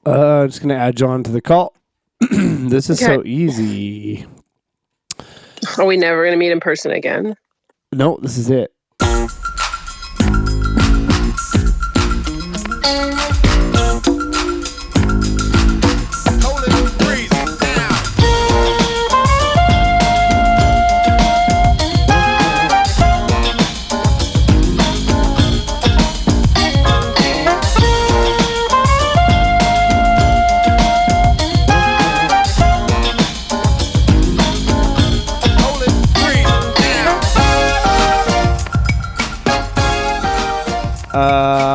I'm just going to add John to the call. This is so easy. Are we never going to meet in person again? No, this is it.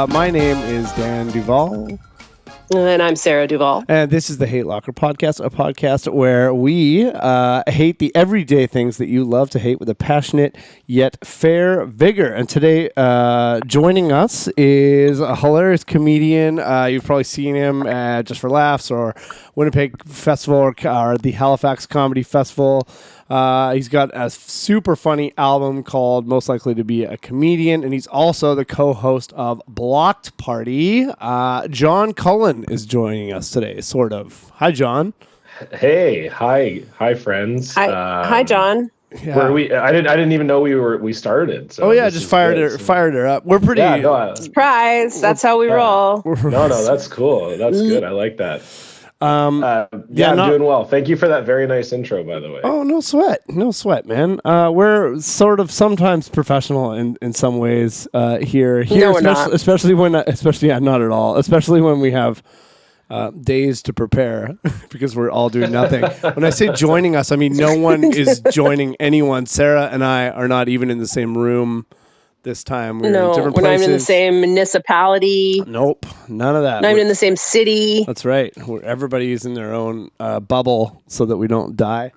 My name is Dan Duvall. And I'm Sarah Duvall. And this is the Hate Locker Podcast, a podcast where we hate the everyday things that you love to hate with a passionate yet fair vigor. And today, joining us is a hilarious comedian. You've probably seen him at Just for Laughs or Winnipeg Festival or the Halifax Comedy Festival. He's got a super funny album called Most Likely to Be a Comedian, and he's also the co-host of Blocked Party. John Cullen is joining us today, sort of. Hi, John. Hey, hi, friends. Hi, John. Yeah. Where are we? I didn't even know we started. So just fired her up. We're pretty surprise. That's how we roll. No, that's cool. That's good. I like that. I'm doing well. Thank you for that very nice intro, by the way. Oh, no sweat, man. We're sort of sometimes professional in some ways here. No, we're not. Especially not at all. Especially when we have days to prepare because we're all doing nothing. When I say joining us, I mean no one is joining anyone. Sarah and I are not even in the same room this time. We're in different places. We're not even in the same municipality. Nope, none of that. Not even in the same city. That's right. Where everybody is in their own bubble so that we don't die.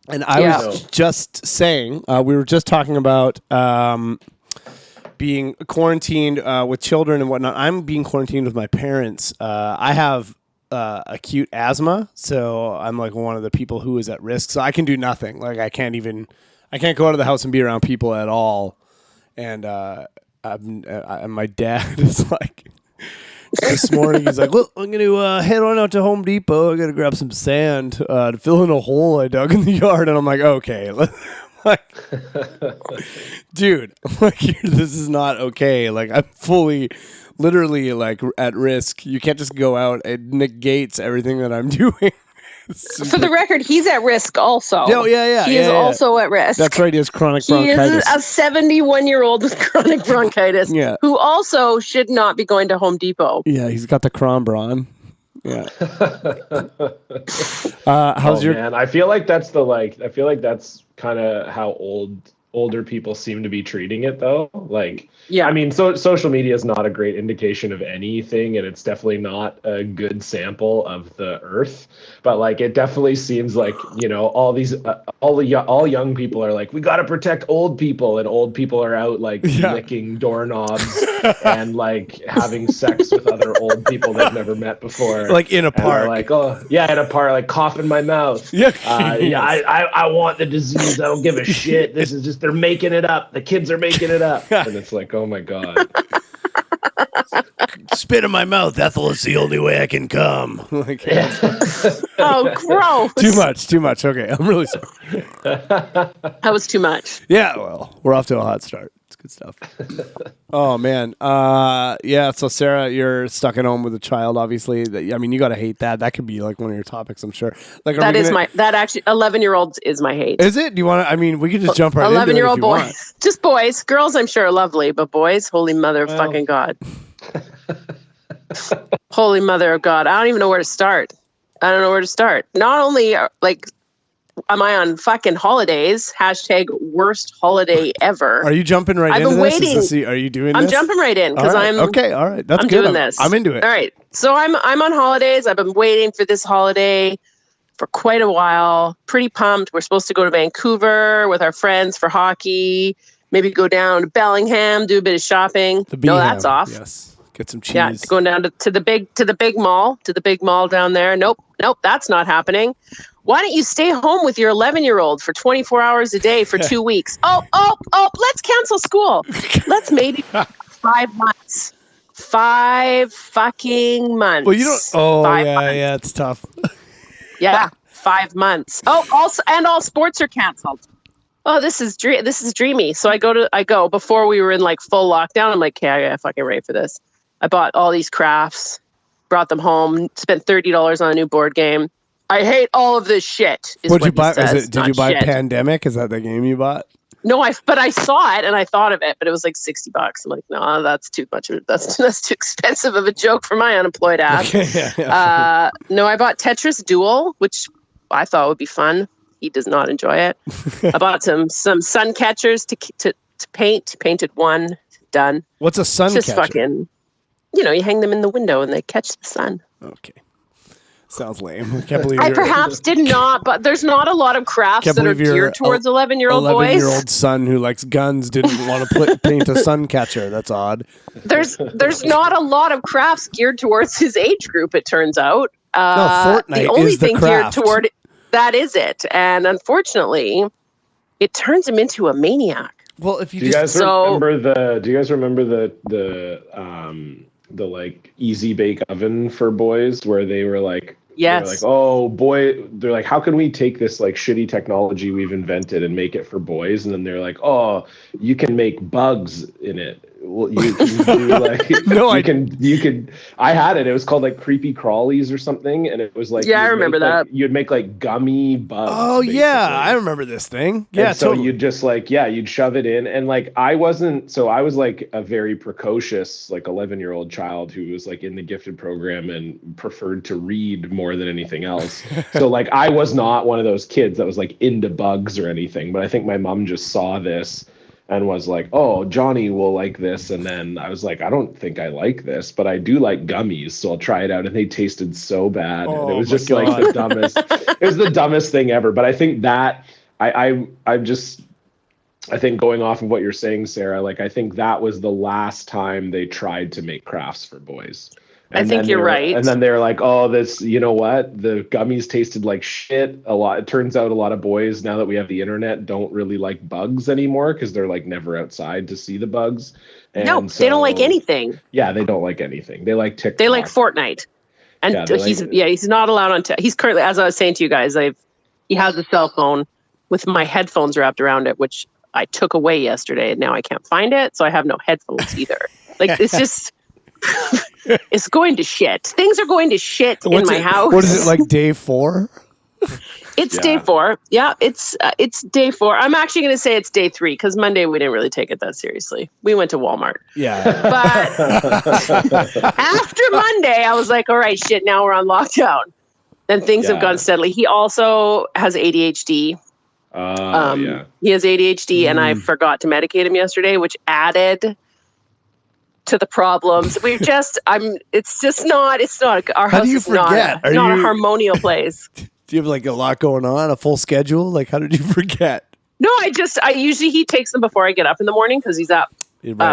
And I was just saying, we were just talking about being quarantined with children and whatnot. I'm being quarantined with my parents. I have acute asthma, so I'm like one of the people who is at risk. So I can do nothing. Like I can't go out of the house and be around people at all. And my dad is like, this morning he's like, look, I'm going to head on out to Home Depot. I got to grab some sand to fill in a hole I dug in the yard. And I'm like, okay. Like, dude, like, this is not okay. Like, I'm literally like at risk. You can't just go out. It negates everything that I'm doing. For the record, he's at risk also. Oh, yeah. He is also at risk. That's right. He has chronic bronchitis. He is a 71-year-old with chronic bronchitis who also should not be going to Home Depot. Yeah, he's got the Crombron. Yeah. Man, I feel like that's kind of how older people seem to be treating it, though. Like, yeah, I mean, social media is not a great indication of anything, and it's definitely not a good sample of the earth. But like, it definitely seems like, you know, all young people are like, we got to protect old people, and old people are out like licking doorknobs and like having sex with other old people they've never met before, like in a park. Like, oh yeah, in a park, like cough in my mouth. Yeah, I want the disease. I don't give a shit. This is just, they're making it up. The kids are making it up, and it's like, oh my god. Spit in my mouth, Ethel. It's the only way I can come. Like, oh, gross. Too much. Okay, I'm really sorry. That was too much. Yeah, well, we're off to a hot start. It's good stuff. Oh, man. So Sarah, you're stuck at home with a child, obviously. I mean, you got to hate that. That could be like one of your topics, I'm sure. Like, that actually, 11-year-olds is my hate. Is it? Do you want to, I mean, we could just jump right into it. 11-year-old boys. Just boys. Girls, I'm sure, are lovely, but boys, holy mother of fucking God. Holy mother of God. I don't even know where to start. Not only, like, am I on fucking holidays? # worst holiday ever. Are you jumping right into this? Are you doing this? I'm jumping right in because okay. All right. That's I'm good. Doing this. I'm into it. All right. So I'm on holidays. I've been waiting for this holiday for quite a while. Pretty pumped. We're supposed to go to Vancouver with our friends for hockey. Maybe go down to Bellingham, do a bit of shopping. No, that's off. Yes. Get some cheese. Yeah, going down to the big mall down there. Nope, that's not happening. Why don't you stay home with your 11-year-old for 24 hours a day for 2 weeks? Oh, let's cancel school. Let's maybe 5 months. 5 fucking months. Well, you don't. Oh, 5 yeah, months. yeah, it's tough. Yeah, 5 months. Oh, also, and all sports are canceled. Oh, this is dreamy. So I go before we were in like full lockdown. I'm like, okay, I gotta fucking ready for this. I bought all these crafts, brought them home, spent $30 on a new board game. I hate all of this shit. What'd you buy? Did you buy Pandemic? Is that the game you bought? No, but I saw it and I thought of it, but it was like $60. I'm like, no, that's too much. That's too expensive of a joke for my unemployed ass. Okay, yeah. No, I bought Tetris Duel, which I thought would be fun. He does not enjoy it. I bought some sun catchers to paint. Painted one, done. What's a sun Just catcher? fucking, you hang them in the window and they catch the sun. Okay. Sounds lame. I can't believe I perhaps did not, but there's not a lot of crafts that are geared towards 11-year-old boys. 11-year-old son who likes guns didn't want to paint a sun catcher. That's odd. There's not a lot of crafts geared towards his age group, it turns out. No, Fortnite the only is the thing craft. geared toward that is it. And unfortunately, it turns him into a maniac. Well, if you do you guys remember the like easy bake oven for boys where they were like, yes, they were like, oh boy, they're like, how can we take this like shitty technology we've invented and make it for boys? And then they're like, oh, you can make bugs in it. Well, you can do like you can. I had it. It was called like creepy crawlies or something, and it was like I remember that. You'd make like gummy bugs. Oh basically. Yeah, I remember this thing. Yeah, and so totally. you'd just like you'd shove it in, and like I was like a very precocious like 11-year-old child who was like in the gifted program and preferred to read more than anything else. So like I was not one of those kids that was like into bugs or anything, but I think my mom just saw this and was like, oh, Johnny will like this. And then I was like, I don't think I like this, but I do like gummies, so I'll try it out. And they tasted so bad. Oh, and it was just like the dumbest, it was the dumbest thing ever. But I think that I think going off of what you're saying, Sarah, like I think that was the last time they tried to make crafts for boys. I think you're right. And then they're like, oh, this, you know what? The gummies tasted like shit a lot. It turns out a lot of boys, now that we have the internet, don't really like bugs anymore because they're like never outside to see the bugs. And no, they don't like anything. Yeah, they don't like anything. They like TikTok. They like Fortnite. And he's not allowed on. He's currently, as I was saying to you guys, he has a cell phone with my headphones wrapped around it, which I took away yesterday. And now I can't find it. So I have no headphones either. Like, it's just... It's going to shit. Things are going to shit in my house. What is it, like day 4? It's day 4. Yeah, it's day 4. I'm actually going to say it's day 3 because Monday we didn't really take it that seriously. We went to Walmart. Yeah. But after Monday, I was like, all right, shit, now we're on lockdown. Then things have gone steadily. He also has ADHD. He has ADHD, and I forgot to medicate him yesterday, which added to the problems. It's not our house is not a harmonial place. Do you have like a lot going on, a full schedule? Like, how did you forget? No, I usually he takes them before I get up in the morning because he's up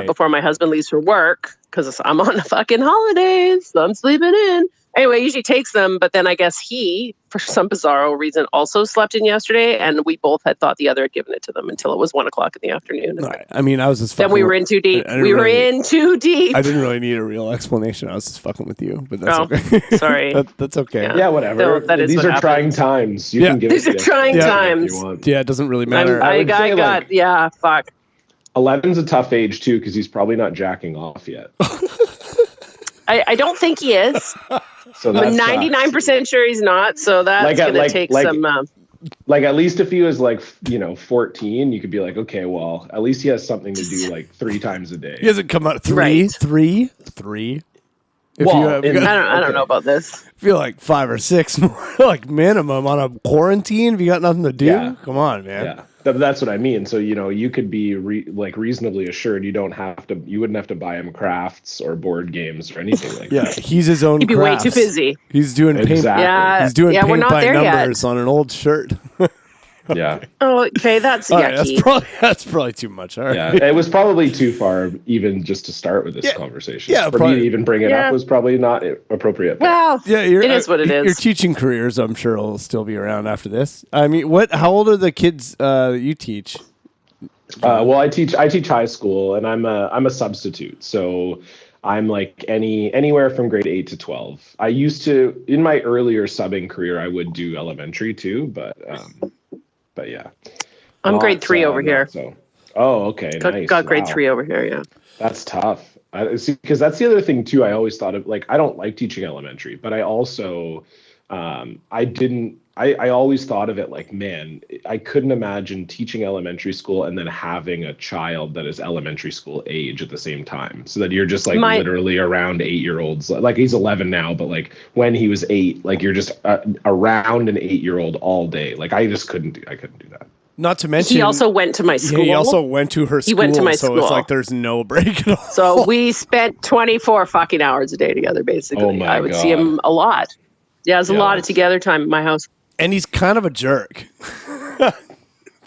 before my husband leaves for work because I'm on the fucking holidays, so I'm sleeping in. Anyway, usually takes them, but then I guess he, for some bizarro reason, also slept in yesterday, and we both had thought the other had given it to them until it was 1:00 in the afternoon. Right. I mean, I was just then we were in too deep. We were in too deep. I didn't really need a real explanation. I was just fucking with you, but that's okay. Sorry. That's okay. Yeah, whatever. These are trying times. You can give These are trying times. Yeah, it doesn't really matter. Fuck. 11's a tough age too because he's probably not jacking off yet. I don't think he is. So I'm 99% sure he's not. So that's going to take some. Like at least if he was like 14, you could be like, okay, well, at least he has something to do like 3 times a day. He hasn't come out three. I don't know about this. I feel like 5 or 6 more, like minimum on a quarantine. If you got nothing to do, come on, man. Yeah, that's what I mean. So you could be reasonably assured you wouldn't have to buy him crafts or board games or anything like that. Yeah, he's his own. He'd be crafts. way too busy. He's doing paint. Exactly. He's doing paint we're not by there numbers yet. on an old shirt. Yeah. Oh, okay, that's yucky. Right, that's probably too much. All right. Yeah, it was probably too far even just to start with this conversation. Yeah, for me to even bring it up was probably not appropriate. Well, it is what it is. Your teaching careers, I'm sure, will still be around after this. I mean, how old are the kids you teach? Well, I teach high school, and I'm a substitute. So I'm like anywhere from grade 8 to 12. I used to, in my earlier subbing career, I would do elementary too, but yeah. I'm grade 3 over here. So. Oh, okay, nice. Got grade 3 over here, yeah. That's tough. See, because that's the other thing too. I always thought of, like, I don't like teaching elementary, but I also, I always thought of it like, man, I couldn't imagine teaching elementary school and then having a child that is elementary school age at the same time. So that you're just like literally around 8-year-olds. Like, he's 11 now, but like when he was 8, like you're just around an 8-year-old all day. Like, I couldn't do that. Not to mention, he also went to my school. He also went to her school. He went to my so school. It's like there's no break at all. So we spent 24 fucking hours a day together, basically. Oh my I would God. see him a lot. Yeah, it was a lot of together time at my house. And he's kind of a jerk.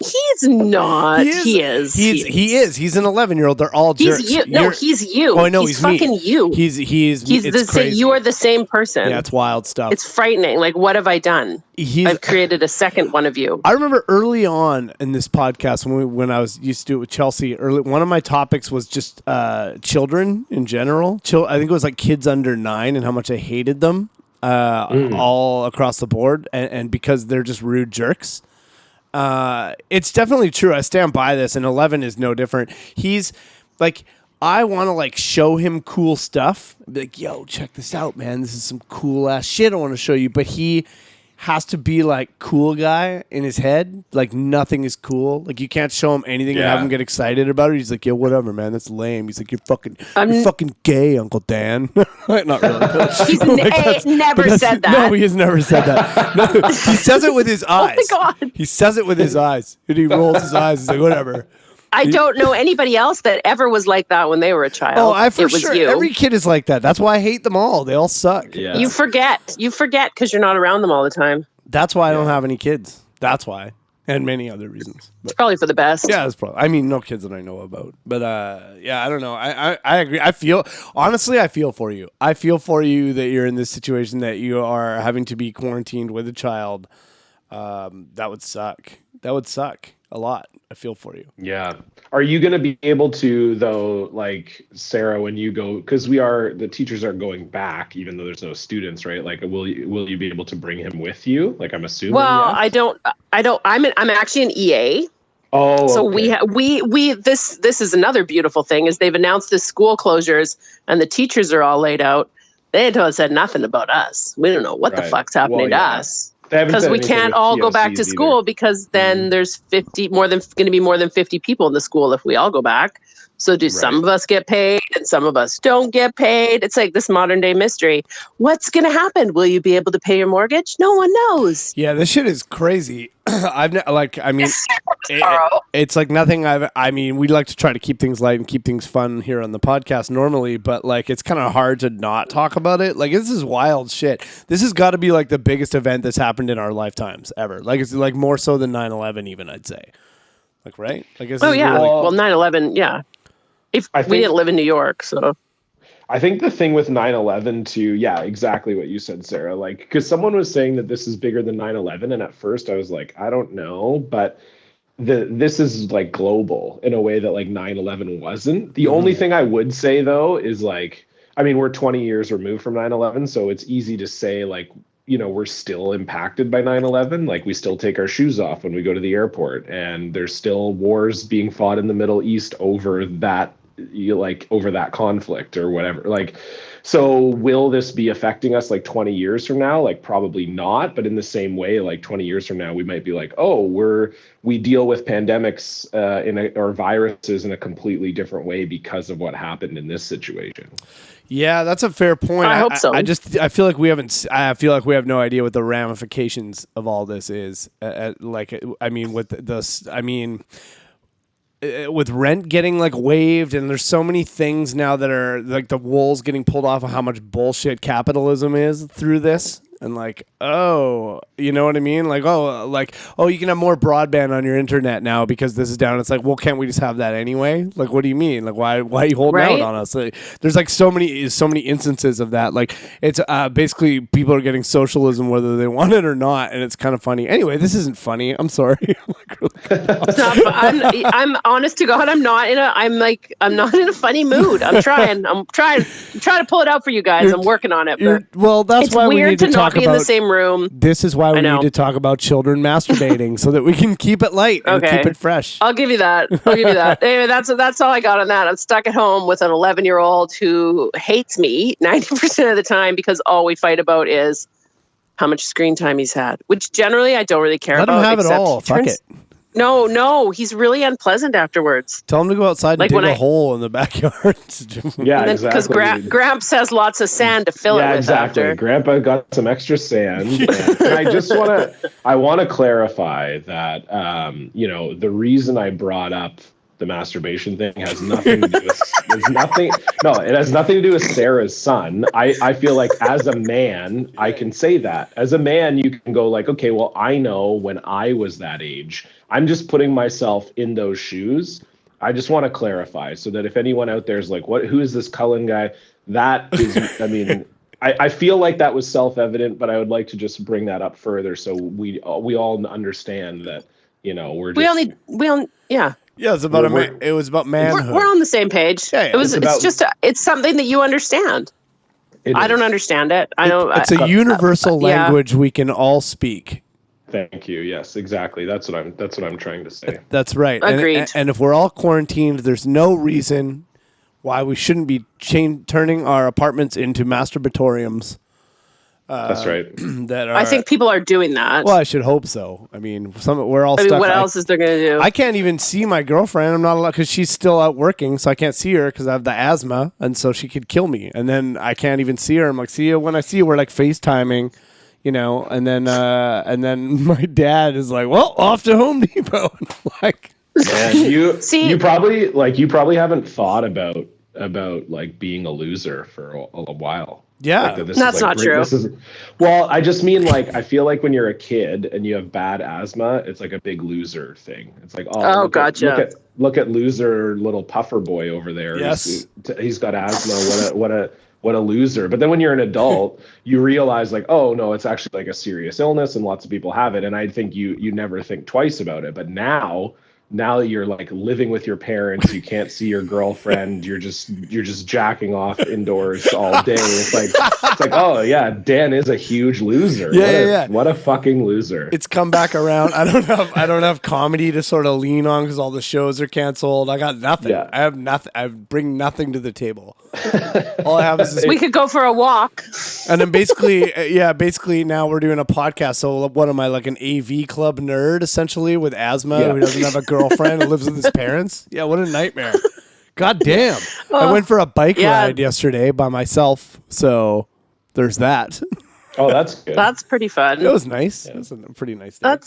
He's not. He is. He is. He's an 11-year-old. They're all jerks. He's you. No, he's you. Oh, I know. He's me. fucking you. He's the same. You are the same person. Yeah, it's wild stuff. It's frightening. Like, what have I done? I've created a second one of you. I remember early on in this podcast when I was used to do it with Chelsea. One of my topics was just children in general. I think it was like kids under 9 and how much I hated them all across the board, and because they're just rude jerks. It's definitely true. I stand by this, and 11 is no different. He's like, I want to like show him cool stuff. Be like, yo, check this out, man. This is some cool ass shit I want to show you. But he has to be like cool guy in his head. Like, nothing is cool. Like, you can't show him anything and have him get excited about it. He's like, yo, whatever, man. That's lame. He's like, you're fucking gay, Uncle Dan. Not really. He's never said that. No, he has never said that. No, he says it with his eyes. Oh my God. He says it with his eyes. And he rolls his eyes. He's like, whatever. I don't know anybody else that ever was like that when they were a child. Oh, for it was sure. You. Every kid is like that. That's why I hate them all. They all suck. Yeah. You forget because you're not around them all the time. That's why I don't have any kids. That's why. And many other reasons. It's probably for the best. Yeah, it's probably. I mean, no kids that I know about. But yeah, I don't know. I agree. I feel for you. I feel for you that you're in this situation, that you are having to be quarantined with a child. That would suck. That would suck a lot. I feel for you. Yeah. Are you going to be able to, though, like, Sarah, when you go, because the teachers are going back, even though there's no students, right? Like, will you be able to bring him with you? Like, I'm assuming. Well, yes? I'm actually an EA. Oh, so okay. this is another beautiful thing, is they've announced the school closures and the teachers are all laid out. They said nothing about us. We don't know what the fuck's happening to us. Because we can't all go back to school either. Because then there's going to be more than 50 people in the school if we all go back. So some of us get paid and some of us don't get paid? It's like this modern day mystery. What's going to happen? Will you be able to pay your mortgage? No one knows. Yeah, this shit is crazy. It's like nothing we'd like to try to keep things light and keep things fun here on the podcast normally, but like, it's kind of hard to not talk about it. Like, this is wild shit. This has got to be like the biggest event that's happened in our lifetimes ever. Like, it's like more so than 9/11 even, I'd say. Like, right? Like, yeah. Really, well, 9/11, yeah. We didn't live in New York, so. I think the thing with 9/11 too, yeah, exactly what you said, Sarah. Like, because someone was saying that this is bigger than 9/11, and at first I was like, I don't know, but this is like global in a way that like 9/11 wasn't. The only thing I would say though is like, I mean, we're 20 years removed from 9/11, so it's easy to say like, you know, we're still impacted by 9/11. Like, we still take our shoes off when we go to the airport, and there's still wars being fought in the Middle East over that. Over that conflict or whatever. Like, so will this be affecting us like 20 years from now? Like, probably not. But in the same way, like 20 years from now, we might be like, oh, we deal with pandemics or viruses in a completely different way because of what happened in this situation. Yeah, that's a fair point. I hope so. I feel like we have no idea what the ramifications of all this is. With rent getting like waived, and there's so many things now that are like the wool's getting pulled off of how much bullshit capitalism is through this. and like, oh, you know what I mean? Like, oh, you can have more broadband on your internet now because this is down. It's like, well, can't we just have that anyway? Like, what do you mean? Like, why are you holding out on us? Like, there's like so many instances of that. Like, it's basically people are getting socialism whether they want it or not, and it's kind of funny. Anyway, this isn't funny. I'm sorry. It's not I'm honest to God. I'm not in a funny mood. I'm trying to pull it out for you guys. I'm working on it. Well, that's why we need to talk about in the same room. This is why we need to talk about children masturbating so that we can keep it light and keep it fresh. I'll give you that. Anyway, that's all I got on that. I'm stuck at home with an 11-year-old who hates me 90% of the time because all we fight about is how much screen time he's had, which generally I don't really care about. Let him have it all. Fuck it. No, he's really unpleasant afterwards. Tell him to go outside and dig a hole in the backyard. Yeah, exactly. Because Gramps has lots of sand to fill it with after. Grandpa got some extra sand. And I just want to clarify that, the reason I brought up the masturbation thing has nothing to do with it has nothing to do with Sarah's son. I feel like as a man, I can say that. As a man, you can go like, okay, well, I know when I was that age. I'm just putting myself in those shoes. I just want to clarify so that if anyone out there is like, who is this Cullen guy? That is, I mean, I feel like that was self-evident, but I would like to just bring that up further so we all understand that, Yeah, it's about it was about manhood. We're on the same page. Yeah. It's something that you understand. I don't understand it. It's a universal language we can all speak. Thank you. Yes, exactly. That's what I'm trying to say. That's right. Agreed. And if we're all quarantined, there's no reason why we shouldn't be turning our apartments into masturbatoriums. That's right. I think people are doing that. Well, I should hope so. I mean, we're all stuck. What else is there going to do? I can't even see my girlfriend. I'm not allowed because she's still out working, so I can't see her because I have the asthma, and so she could kill me. And then I can't even see her. I'm like, see you when I see you. We're like FaceTiming. And then my dad is like, well, off to Home Depot. Like, man, you probably haven't thought about like being a loser for a while. Yeah, like, that's not true. Well, I just mean like I feel like when you're a kid and you have bad asthma, it's like a big loser thing. It's like gotcha. Look at loser little puffer boy over there. Yes, he's got asthma. What a loser. But then when you're an adult, you realize like, oh no, it's actually like a serious illness and lots of people have it. And I think you never think twice about it. But now you're like living with your parents, you can't see your girlfriend, you're just jacking off indoors all day. It's like, oh yeah, Dan is a huge loser. Yeah. What a fucking loser. It's come back around. I don't have comedy to sort of lean on because all the shows are canceled. I got nothing. Yeah. I have nothing. I bring nothing to the table. All I have is this. We could go for a walk. And then basically now we're doing a podcast. So what am I, like an AV club nerd essentially with asthma who doesn't have a girlfriend who lives with his parents? Yeah, what a nightmare. God damn. I went for a bike ride yesterday by myself. So there's that. Oh, that's good. That's pretty fun. It was nice. Yeah. It was a pretty nice day.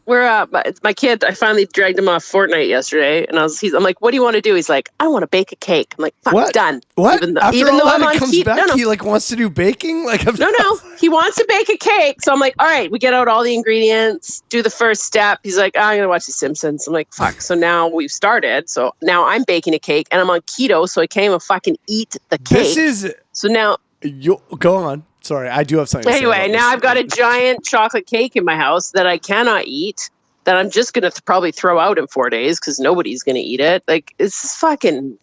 It's my kid. I finally dragged him off Fortnite yesterday, and I'm like, "What do you want to do?" He's like, "I want to bake a cake." I'm like, "Fuck, what? Done." What? Even After though all I'm that, on it comes back. He like wants to do baking. Like no, he wants to bake a cake. So I'm like, "All right, we get out all the ingredients, do the first step." He's like, "I'm gonna watch The Simpsons." I'm like, "Fuck." So now we've started. So now I'm baking a cake, and I'm on keto, so I can't even fucking eat the cake. So now you go on. Sorry, I do have something. Anyway, now I've got a giant chocolate cake in my house that I cannot eat. That I'm just going to probably throw out in 4 days because nobody's going to eat it. Like, it's fucking...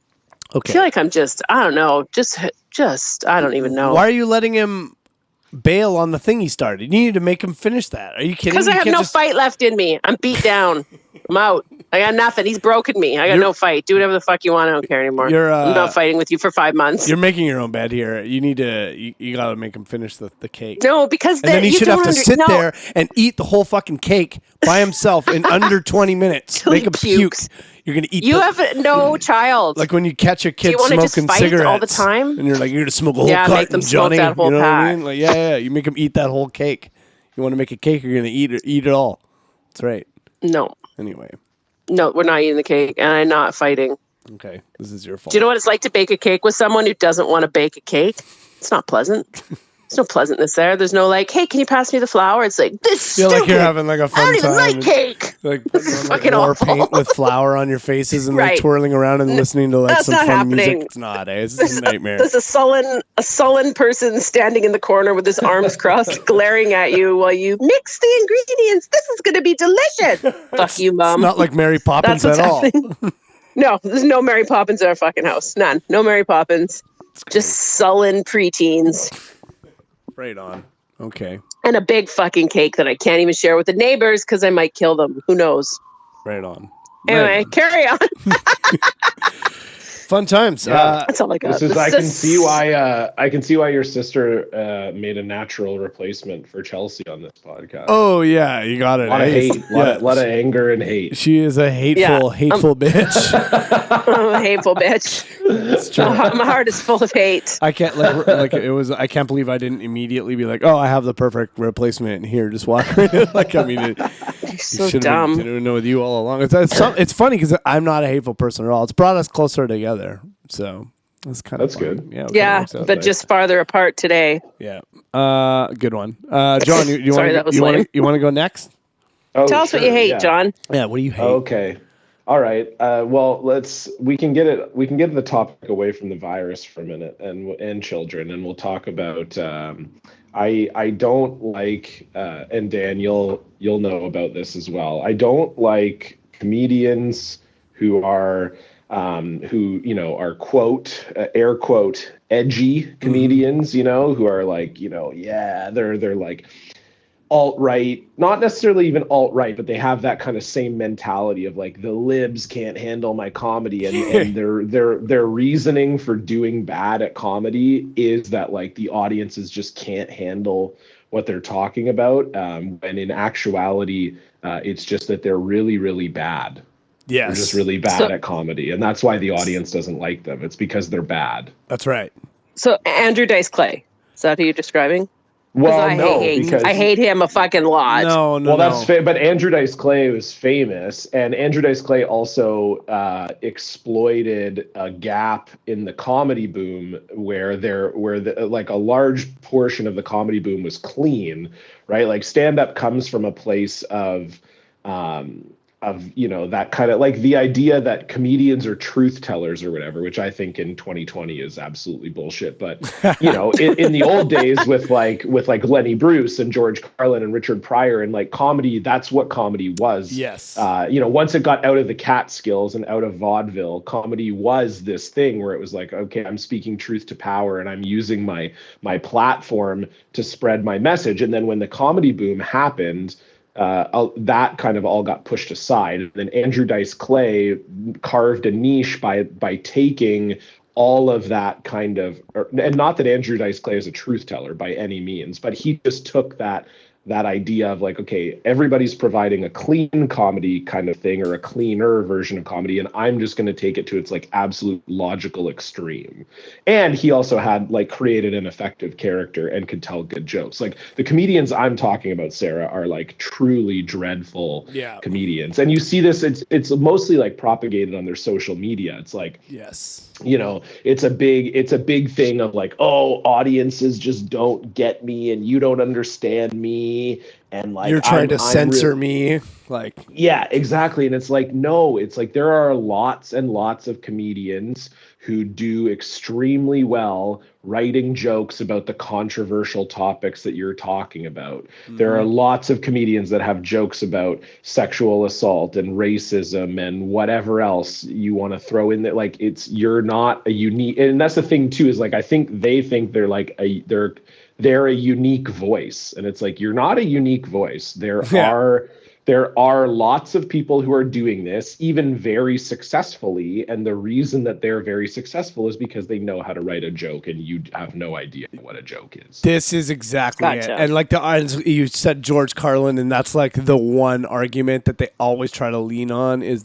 Okay. I feel like I'm I don't know. Just, I don't even know. Why are you letting him bail on the thing he started? You needed to make him finish that. Are you kidding? Because I have no fight left in me. I'm beat down. I'm out. I got nothing. He's broken me. I got no fight. Do whatever the fuck you want. I don't care anymore. I'm not fighting with you for 5 months. You're making your own bed here. You need to. You got to make him finish the cake. No, because then he should have to sit there and eat the whole fucking cake by himself in under 20 minutes. Make him puke. You're gonna eat. You have no child. Like when you catch a kid smoking cigarettes all the time, and you're like, you're gonna smoke a whole carton, Johnny. That whole you know pack. what I mean? Like, yeah. You make him eat that whole cake. You want to make a cake, you're gonna eat it all. That's right. No. Anyway. No, we're not eating the cake, and I'm not fighting. Okay, this is your fault. Do you know what it's like to bake a cake with someone who doesn't want to bake a cake? It's not pleasant. There's no pleasantness there. There's no like, hey, can you pass me the flour? It's like, this is stupid. Like you're having like a fun I don't even time. like cake. Like this is like fucking war awful. paint with flour on your faces and like twirling around and listening to like some fun happening. music. It's not. It's just a nightmare. There's a sullen person standing in the corner with his arms crossed, glaring at you while you mix the ingredients. This is going to be delicious. Fuck you, Mom. It's not like Mary Poppins at all. No, there's no Mary Poppins in our fucking house. None. No Mary Poppins. Just sullen preteens. Right on. Okay. And a big fucking cake that I can't even share with the neighbors because I might kill them. Who knows? Right on. Anyway, carry on. Fun times. Yeah. That's all I got. I can see why your sister made a natural replacement for Chelsea on this podcast. Oh yeah, you got it. A lot of hate, a lot of anger and hate. She is a hateful bitch. I'm a hateful bitch. It's true. My heart is full of hate. I can't like it was. I can't believe I didn't immediately be like, oh, I have the perfect replacement here. Just walk. Like I mean, you're so dumb. Didn't know with you all along. It's funny because I'm not a hateful person at all. It's brought us closer together. So that's that's good. Yeah, but just farther apart today. Yeah. Good one. John, you want to go next? Oh, Tell us what you hate, John. Yeah, what do you hate? Okay. All right. Well, we can get the topic away from the virus for a minute and children, and we'll talk about I don't like and Dan, you'll know about this as well. I don't like comedians who are are quote air quote edgy comedians, who are like, they're like alt-right, not necessarily even alt-right, but they have that kind of same mentality of like the libs can't handle my comedy, and their reasoning for doing bad at comedy is that like the audiences just can't handle what they're talking about, when in actuality it's just that they're really, really bad. Yes. They're just really bad at comedy, and that's why the audience doesn't like them. It's because they're bad. That's right. So Andrew Dice Clay, is that who you're describing? Well, because I hate him a fucking lot. No. Well, that's but Andrew Dice Clay was famous, and Andrew Dice Clay also exploited a gap in the comedy boom where a large portion of the comedy boom was clean, right? Like stand-up comes from a place of that kind of like the idea that comedians are truth tellers or whatever, which I think in 2020 is absolutely bullshit. But in the old days with Lenny Bruce and George Carlin and Richard Pryor and like comedy, that's what comedy was. Yes. Once it got out of the Catskills and out of vaudeville, comedy was this thing where it was like, okay, I'm speaking truth to power and I'm using my platform to spread my message. And then when the comedy boom happened, that kind of all got pushed aside. And then Andrew Dice Clay carved a niche by taking all of that kind of, and not that Andrew Dice Clay is a truth teller by any means, but he just took that idea of like, okay, everybody's providing a clean comedy kind of thing or a cleaner version of comedy, and I'm just going to take it to its like absolute logical extreme. And he also had like created an effective character and could tell good jokes. Like the comedians I'm talking about, Sarah, are like truly dreadful comedians. And you see this, it's mostly like propagated on their social media. It's like, yes, it's a big thing of like, oh, audiences just don't get me and you don't understand me. And like, you're trying to censor me. Like, yeah, exactly. And it's like, no, it's like there are lots and lots of comedians who do extremely well writing jokes about the controversial topics that you're talking about. Mm-hmm. There are lots of comedians that have jokes about sexual assault and racism and whatever else you want to throw in there. Like you're not a unique, and that's the thing too, is like, I think they're like they're a unique voice. And it's like, you're not a unique voice. There are lots of people who are doing this, even very successfully. And the reason that they're very successful is because they know how to write a joke, and you have no idea what a joke is. This is exactly it. And like you said, George Carlin, and that's like the one argument that they always try to lean on is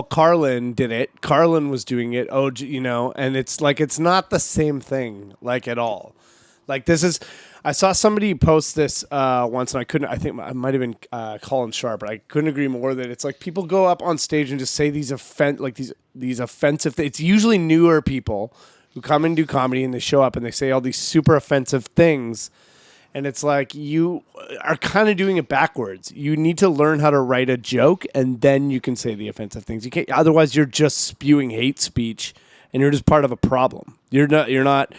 Carlin did it. Carlin was doing it. And it's like, it's not the same thing, like at all. Like I saw somebody post this once, and I think it might have been Colin Sharp, but I couldn't agree more that it's like people go up on stage and just say these offensive things. It's usually newer people who come and do comedy and they show up and they say all these super offensive things. And it's like you are kind of doing it backwards. You need to learn how to write a joke, and then you can say the offensive things. You can't. Otherwise, you're just spewing hate speech, and you're just part of a problem. You're not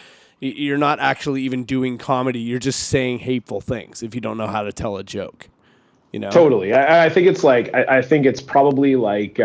actually even doing comedy. You're just saying hateful things if you don't know how to tell a joke. You know. Totally. I think it's like I think it's probably like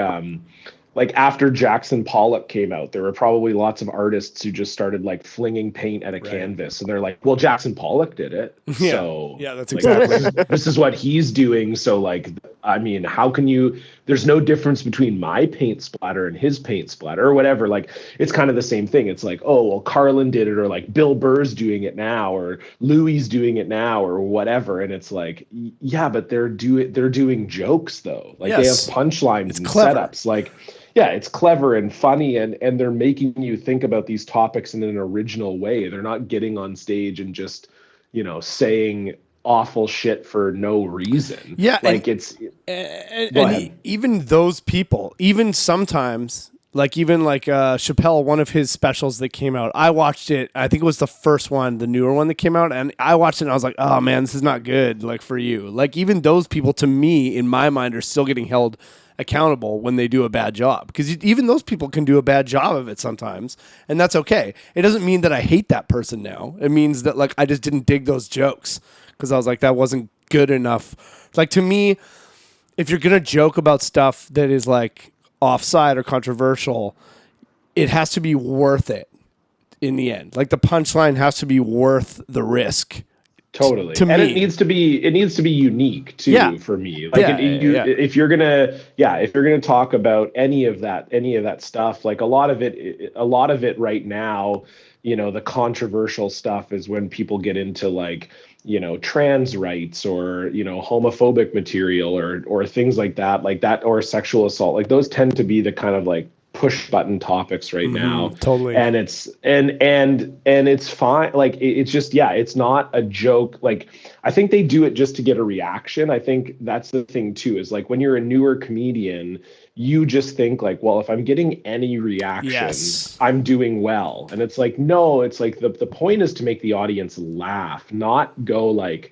after Jackson Pollock came out, there were probably lots of artists who just started like flinging paint at a canvas, and they're like, well, Jackson Pollock did it. Yeah. So yeah, that's like, exactly. this is what he's doing. So like, I mean, how can you, there's no difference between my paint splatter and his paint splatter or whatever. Like, it's kind of the same thing. It's like, oh, well, Carlin did it, or like Bill Burr's doing it now, or Louis doing it now, or whatever. And it's like, yeah, but they're doing jokes though. Like, they have punchlines and clever. setups. Like, yeah, it's clever and funny, and they're making you think about these topics in an original way. They're not getting on stage and just, saying awful shit for no reason. Yeah, like even those people, even sometimes, like Chappelle, one of his specials that came out, I watched it. I think it was the first one, the newer one that came out, and I watched it and I was like, oh man, this is not good. Like, for you, like, even those people, to me, in my mind, are still getting held accountable when they do a bad job, because even those people can do a bad job of it sometimes, and that's okay. It doesn't mean that I hate that person now. It means that, like, I just didn't dig those jokes because I was like, that wasn't good enough. Like, to me, if you're gonna joke about stuff that is like offside or controversial, it has to be worth it in the end. Like, the punchline has to be worth the risk. Totally. To and me. it needs to be unique too, for me. Like, if you're gonna talk about any of that stuff, like a lot of it right now, the controversial stuff is when people get into like, trans rights, or, homophobic material, or things like that, or sexual assault. Like, those tend to be the kind of like push button topics right now. Totally. And it's it's fine. Like, it's just, it's not a joke. Like, I think they do it just to get a reaction. I think that's the thing too, is like, when you're a newer comedian, you just think like, well, if I'm getting any reaction, I'm doing well. And it's like, no, it's like the point is to make the audience laugh, not go like,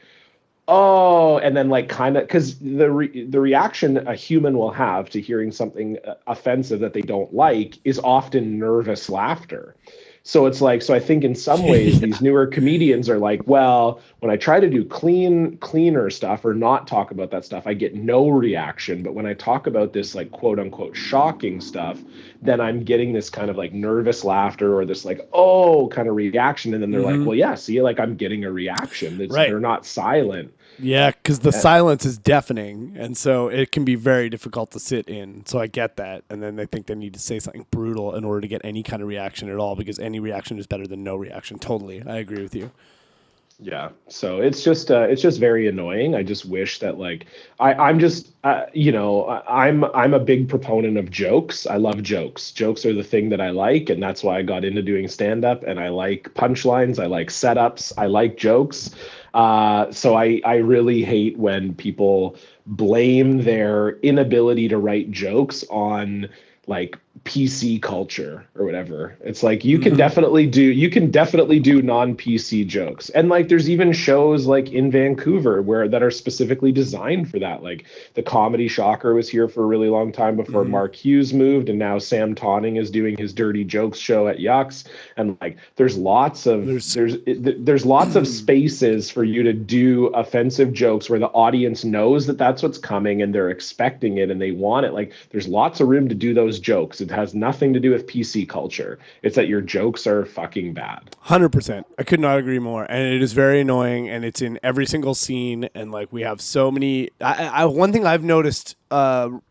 oh, and then like kind of, because the reaction a human will have to hearing something offensive that they don't like is often nervous laughter. So it's like, so I think in some ways these newer comedians are like, well, when I try to do cleaner stuff or not talk about that stuff, I get no reaction. But when I talk about this like quote unquote shocking stuff, then I'm getting this kind of like nervous laughter, or this like, oh, kind of reaction. And then they're like, well, yeah, see, like, I'm getting a reaction. They're not silent. Yeah, because the silence is deafening, and so it can be very difficult to sit in. So I get that. And then they think they need to say something brutal in order to get any kind of reaction at all, because any reaction is better than no reaction. Totally. I agree with you. Yeah. So it's just very annoying. I just wish that, like, I'm a big proponent of jokes. I love jokes. Jokes are the thing that I like, and that's why I got into doing stand-up. And I like punchlines. I like setups. I like jokes. So I really hate when people blame their inability to write jokes on like PC culture or whatever. It's like, you can definitely do non-PC jokes. And like, there's even shows like in Vancouver that are specifically designed for that. Like, the Comedy Shocker was here for a really long time before Mark Hughes moved, and now Sam Tonning is doing his Dirty Jokes show at Yucks. And like, there's lots of spaces for you to do offensive jokes where the audience knows that that's what's coming and they're expecting it and they want it. Like, there's lots of room to do those jokes. It has nothing to do with PC culture. It's that your jokes are fucking bad. 100%. I could not agree more. And it is very annoying, and it's in every single scene. And like, we have so many. One thing I've noticed, I don't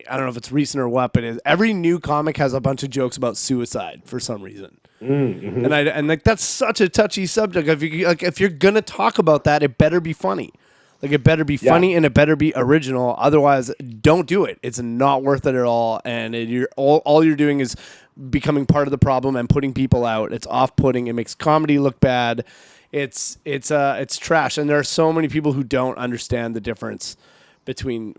know if it's recent or what, but is every new comic has a bunch of jokes about suicide for some reason. Mm-hmm. And like, that's such a touchy subject. If you're gonna talk about that, it better be funny. Like, it better be funny and it better be original. Otherwise, don't do it. It's not worth it at all. And all you're doing is becoming part of the problem and putting people out. It's off-putting. It makes comedy look bad. It's trash. And there are so many people who don't understand the difference between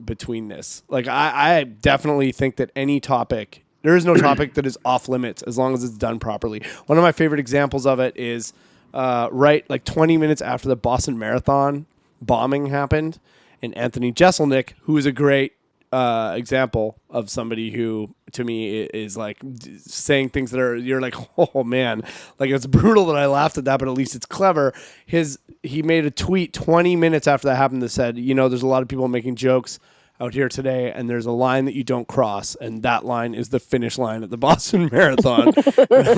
this. Like, I definitely think that any topic There is no topic that is off limits as long as it's done properly. One of my favorite examples of it is like 20 minutes after the Boston Marathon bombing happened, and Anthony Jeselnik, who is a great example of somebody who, to me, is like saying things that are, you're like, oh man, like it's brutal that I laughed at that, but at least it's clever. He made a tweet 20 minutes after that happened that said, there's a lot of people making jokes out here today, and there's a line that you don't cross, and that line is the finish line at the Boston Marathon. And I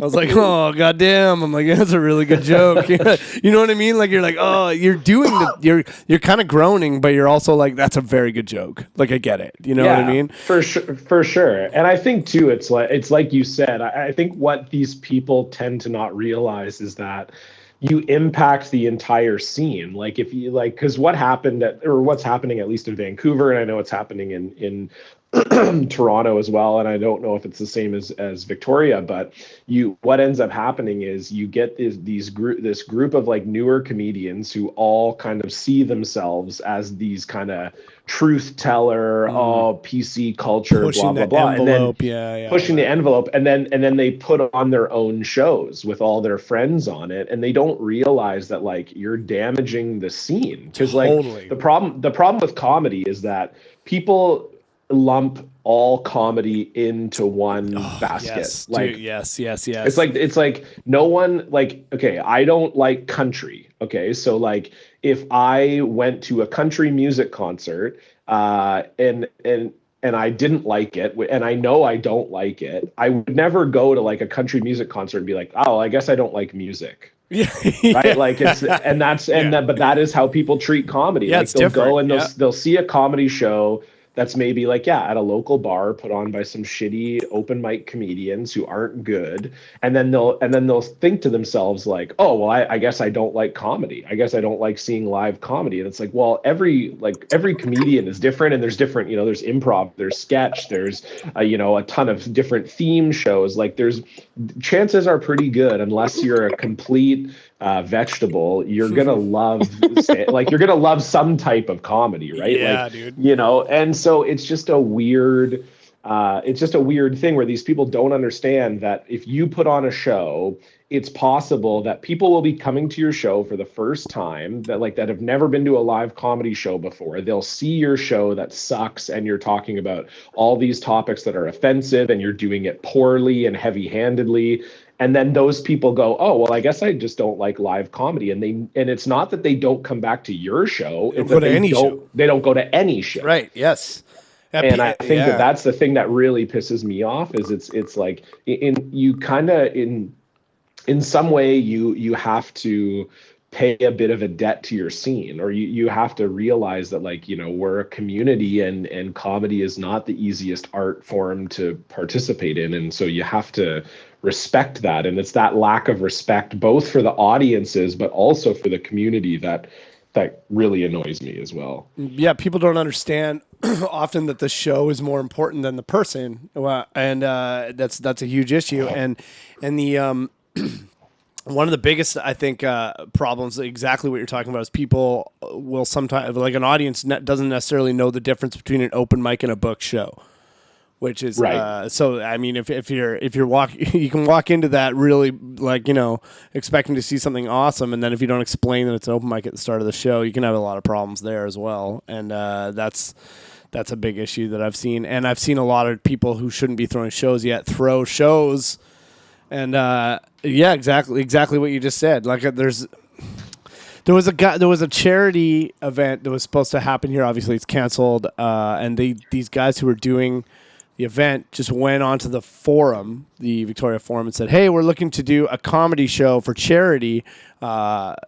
was like, oh goddamn! I'm like, that's a really good joke. You know what I mean? Like you're like, oh, you're kind of groaning, but you're also like, that's a very good joke. Like I get it. You know what I mean? For sure. And I think too, it's like you said. I think what these people tend to not realize is that you impact the entire scene. Like if you because what's happening at least in Vancouver, and I know it's happening in Toronto as well, and I don't know if it's the same as Victoria, but what ends up happening is you get this group of like newer comedians who all kind of see themselves as these kind of truth teller, PC culture, pushing blah blah blah, envelope, and then pushing the envelope, and then they put on their own shows with all their friends on it, and they don't realize that like you're damaging the scene, because like the problem with comedy is that people lump all comedy into one basket. Yes, like dude, yes. It's like no one, like, okay, I don't like country. Okay, so like if I went to a country music concert and I didn't like it, and I know I don't like it, I would never go to like a country music concert and be like, oh, I guess I don't like music. Yeah. Right, like but that is how people treat comedy. Yeah, like it's they'll different. go and they'll see a comedy show that's maybe like, at a local bar put on by some shitty open mic comedians who aren't good. And then they'll think to themselves like, oh, well, I guess I don't like comedy. I guess I don't like seeing live comedy. And it's like, well, every comedian is different, and there's different, there's improv, there's sketch, there's, a ton of different theme shows. Like chances are pretty good, unless you're a complete vegetable, you're gonna love like you're gonna love some type of comedy, right? Yeah, like, dude. And so it's just a weird thing where these people don't understand that if you put on a show, it's possible that people will be coming to your show for the first time that have never been to a live comedy show before. They'll see your show that sucks, and you're talking about all these topics that are offensive, and you're doing it poorly and heavy-handedly. And then those people go, oh, well, I guess I just don't like live comedy. And it's not that they don't come back to your show. It's that they don't go to any show. Right. Yes. And I think that's the thing that really pisses me off is it's like in some way you have to pay a bit of a debt to your scene, or you have to realize that like, we're a community, and comedy is not the easiest art form to participate in. And so you have to respect that. And it's that lack of respect, both for the audiences, but also for the community, that really annoys me as well. Yeah. People don't understand often that the show is more important than the person. And that's a huge issue. And the, one of the biggest, I think, problems, exactly what you're talking about, is people will sometimes, like an audience doesn't necessarily know the difference between an open mic and a booked show, which is right. So I mean, if you're you can walk into that really like, expecting to see something awesome, and then if you don't explain that it's an open mic at the start of the show, you can have a lot of problems there as well. And that's a big issue that I've seen, and I've seen a lot of people who shouldn't be throwing shows yet throw shows. And exactly what you just said. Like there was a charity event that was supposed to happen here. Obviously, it's canceled. And these guys who were doing the event just went onto the forum, the Victoria Forum, and said, "Hey, we're looking to do a comedy show for charity. We want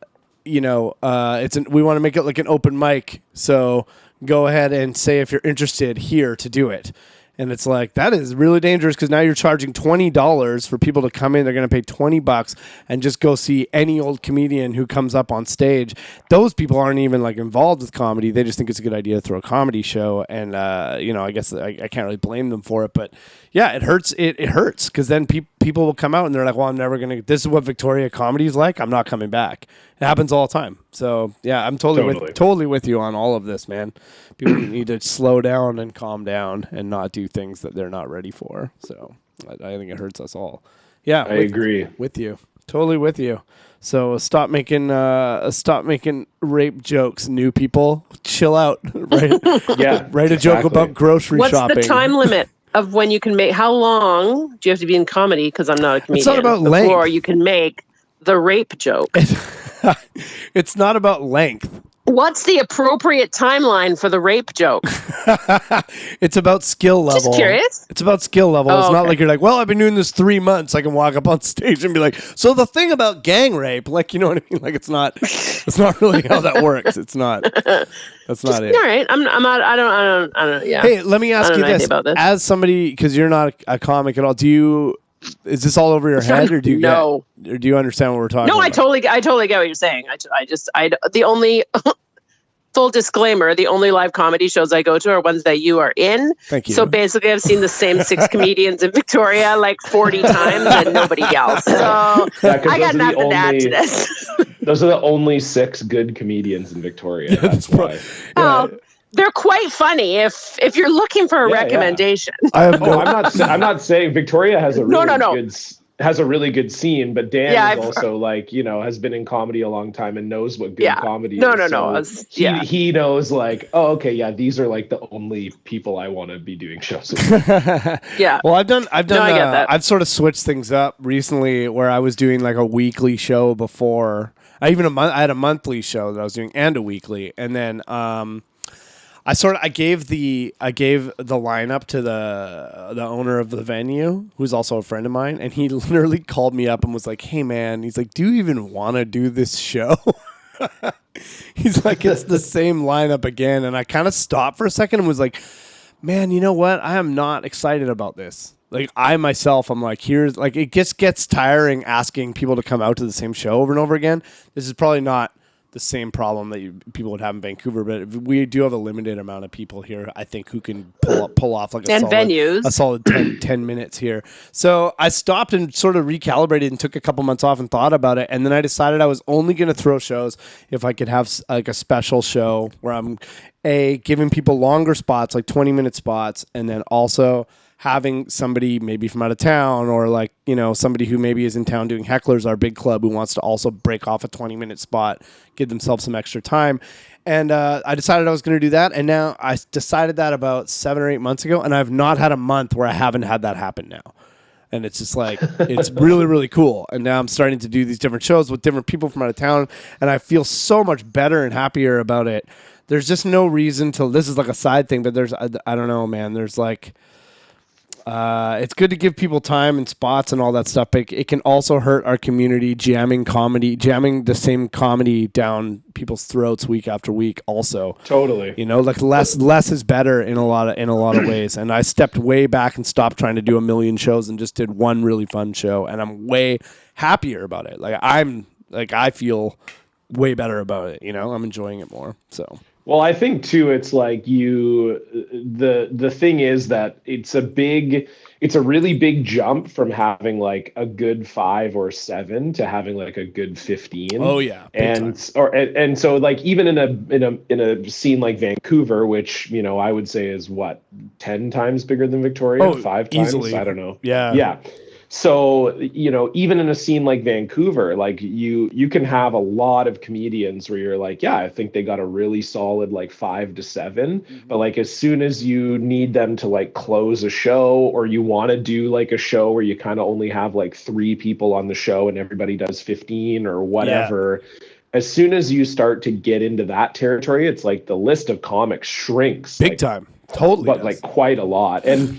to make it like an open mic. So go ahead and say if you're interested here to do it." And it's like, that is really dangerous, because now you're charging $20 for people to come in. They're going to pay $20 and just go see any old comedian who comes up on stage. Those people aren't even like involved with comedy. They just think it's a good idea to throw a comedy show. And, I guess I can't really blame them for it. But yeah, it hurts. It hurts, because then people will come out and they're like, well, I'm never going to, this is what Victoria comedy is like. I'm not coming back. It happens all the time. So yeah, I'm totally with you on all of this, man. People need to slow down and calm down and not do things that they're not ready for. So I think it hurts us all. Yeah, I agree with you. Totally with you. So stop making rape jokes, new people. Chill out. Right? Yeah. Write a joke about grocery shopping. What's the time limit of when you can make? How long do you have to be in comedy? Because I'm not a comedian. It's not about before length. you can make the rape joke. It's not about length. What's the appropriate timeline for the rape joke? It's about skill level. Just curious. It's about skill level. It's not like you're like, well, I've been doing this 3 months. I can walk up on stage and be like, so the thing about gang rape, like, you know what I mean? Like, it's not really how that works. It's not. That's not it. All right. I'm not. I don't. Yeah. Hey, let me ask you this. As somebody, because you're not a comic at all, is this all over your head, or do you understand what we're talking about? No, I totally get what you're saying. The only full disclaimer, the only live comedy shows I go to are ones that you are in. Thank you. So basically, I've seen the same 6 comedians in Victoria like 40 times and nobody else. So I got nothing to add to this. Those are the only 6 good comedians in Victoria. That's why. They're quite funny if you're looking for a recommendation. I'm not saying Victoria has a really good scene, but Dan is also has been in comedy a long time and knows what good comedy is. He knows these are like the only people I want to be doing shows with. Yeah. Well, I get that. I've sort of switched things up recently where I was doing like a weekly show before. I had a monthly show that I was doing and a weekly, and then I gave the lineup to the owner of the venue, who's also a friend of mine, and he literally called me up and was like, "Hey man," he's like, "Do you even want to do this show?" He's like, "It's the same lineup again," and I kind of stopped for a second and was like, "Man, you know what? I am not excited about this." Like I'm like, it just gets tiring asking people to come out to the same show over and over again. This is probably not the same problem that people would have in Vancouver, but we do have a limited amount of people here, I think, who can pull off like a solid 10 minutes here. So I stopped and sort of recalibrated and took a couple months off and thought about it. And then I decided I was only going to throw shows if I could have like a special show where I'm giving people longer spots, like 20-minute spots, and then also having somebody maybe from out of town or somebody who maybe is in town doing Hecklers, our big club, who wants to also break off a 20-minute spot, give themselves some extra time. And I decided I was going to do that. And now I decided that about 7 or 8 months ago. And I've not had a month where I haven't had that happen now. And it's just like, it's really, really cool. And now I'm starting to do these different shows with different people from out of town. And I feel so much better and happier about it. There's just no reason this is like a side thing, but I don't know, man. There's like, it's good to give people time and spots and all that stuff, but it can also hurt our community jamming the same comedy down people's throats week after week also. Totally. Like less is better in a lot of ways. And I stepped way back and stopped trying to do a million shows and just did one really fun show, and I'm way happier about it. I feel way better about it, I'm enjoying it more. So well, I think too, it's like the thing is that it's a really big jump from having like a good 5 or 7 to having like a good 15. Oh yeah. And so like even in a scene like Vancouver, which, I would say is 10 times bigger than Victoria, 5 times, easily. I don't know. Yeah. Yeah. So, even in a scene like Vancouver, like you can have a lot of comedians where you're like, yeah, I think they got a really solid like 5 to 7. Mm-hmm. But like as soon as you need them to like close a show, or you want to do like a show where you kind of only have like 3 people on the show and everybody does 15 or whatever. Yeah. As soon as you start to get into that territory, it's like the list of comics shrinks. Big time. Totally. But like quite a lot. And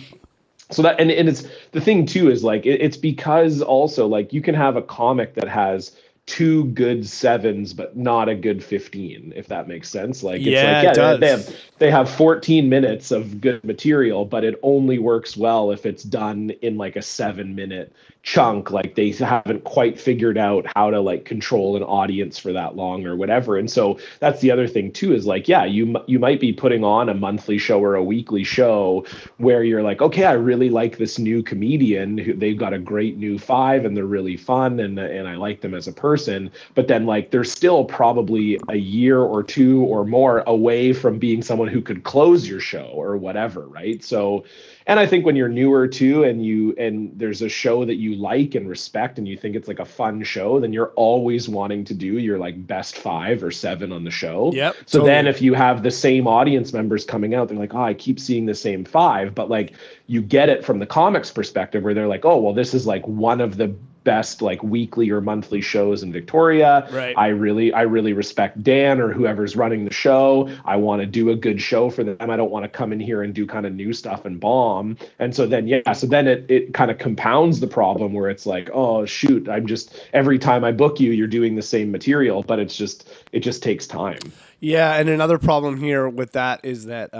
so that, and it's the thing too, is like, it's because also like you can have a comic that has 2 good 7s, but not a good 15, if that makes sense. Like, it's like, they have 14 minutes of good material, but it only works well if it's done in like a 7-minute chunk, like they haven't quite figured out how to like control an audience for that long or whatever. And so that's the other thing too, is like, yeah, you might be putting on a monthly show or a weekly show where you're like, okay, I really like this new comedian who they've got a great new five and they're really fun and I like them as a person, but then like they're still probably a year or two or more away from being someone who could close your show or whatever, right? So, and I think when you're newer too, and there's a show that you like and respect, and you think it's like a fun show, then you're always wanting to do your like best 5 or 7 on the show. Yep. So totally. then if you have the same audience members coming out, they're like, oh, I keep seeing the same 5, but like you get it from the comics perspective where they're like, oh, well, this is like one of the best like weekly or monthly shows in Victoria. Right. I really respect Dan or whoever's running the show. I want to do a good show for them. I don't want to come in here and do kind of new stuff and bomb. And so then it kind of compounds the problem where it's like, oh shoot, I'm just every time I book you, you're doing the same material, but it just takes time. Yeah, and another problem here with that is that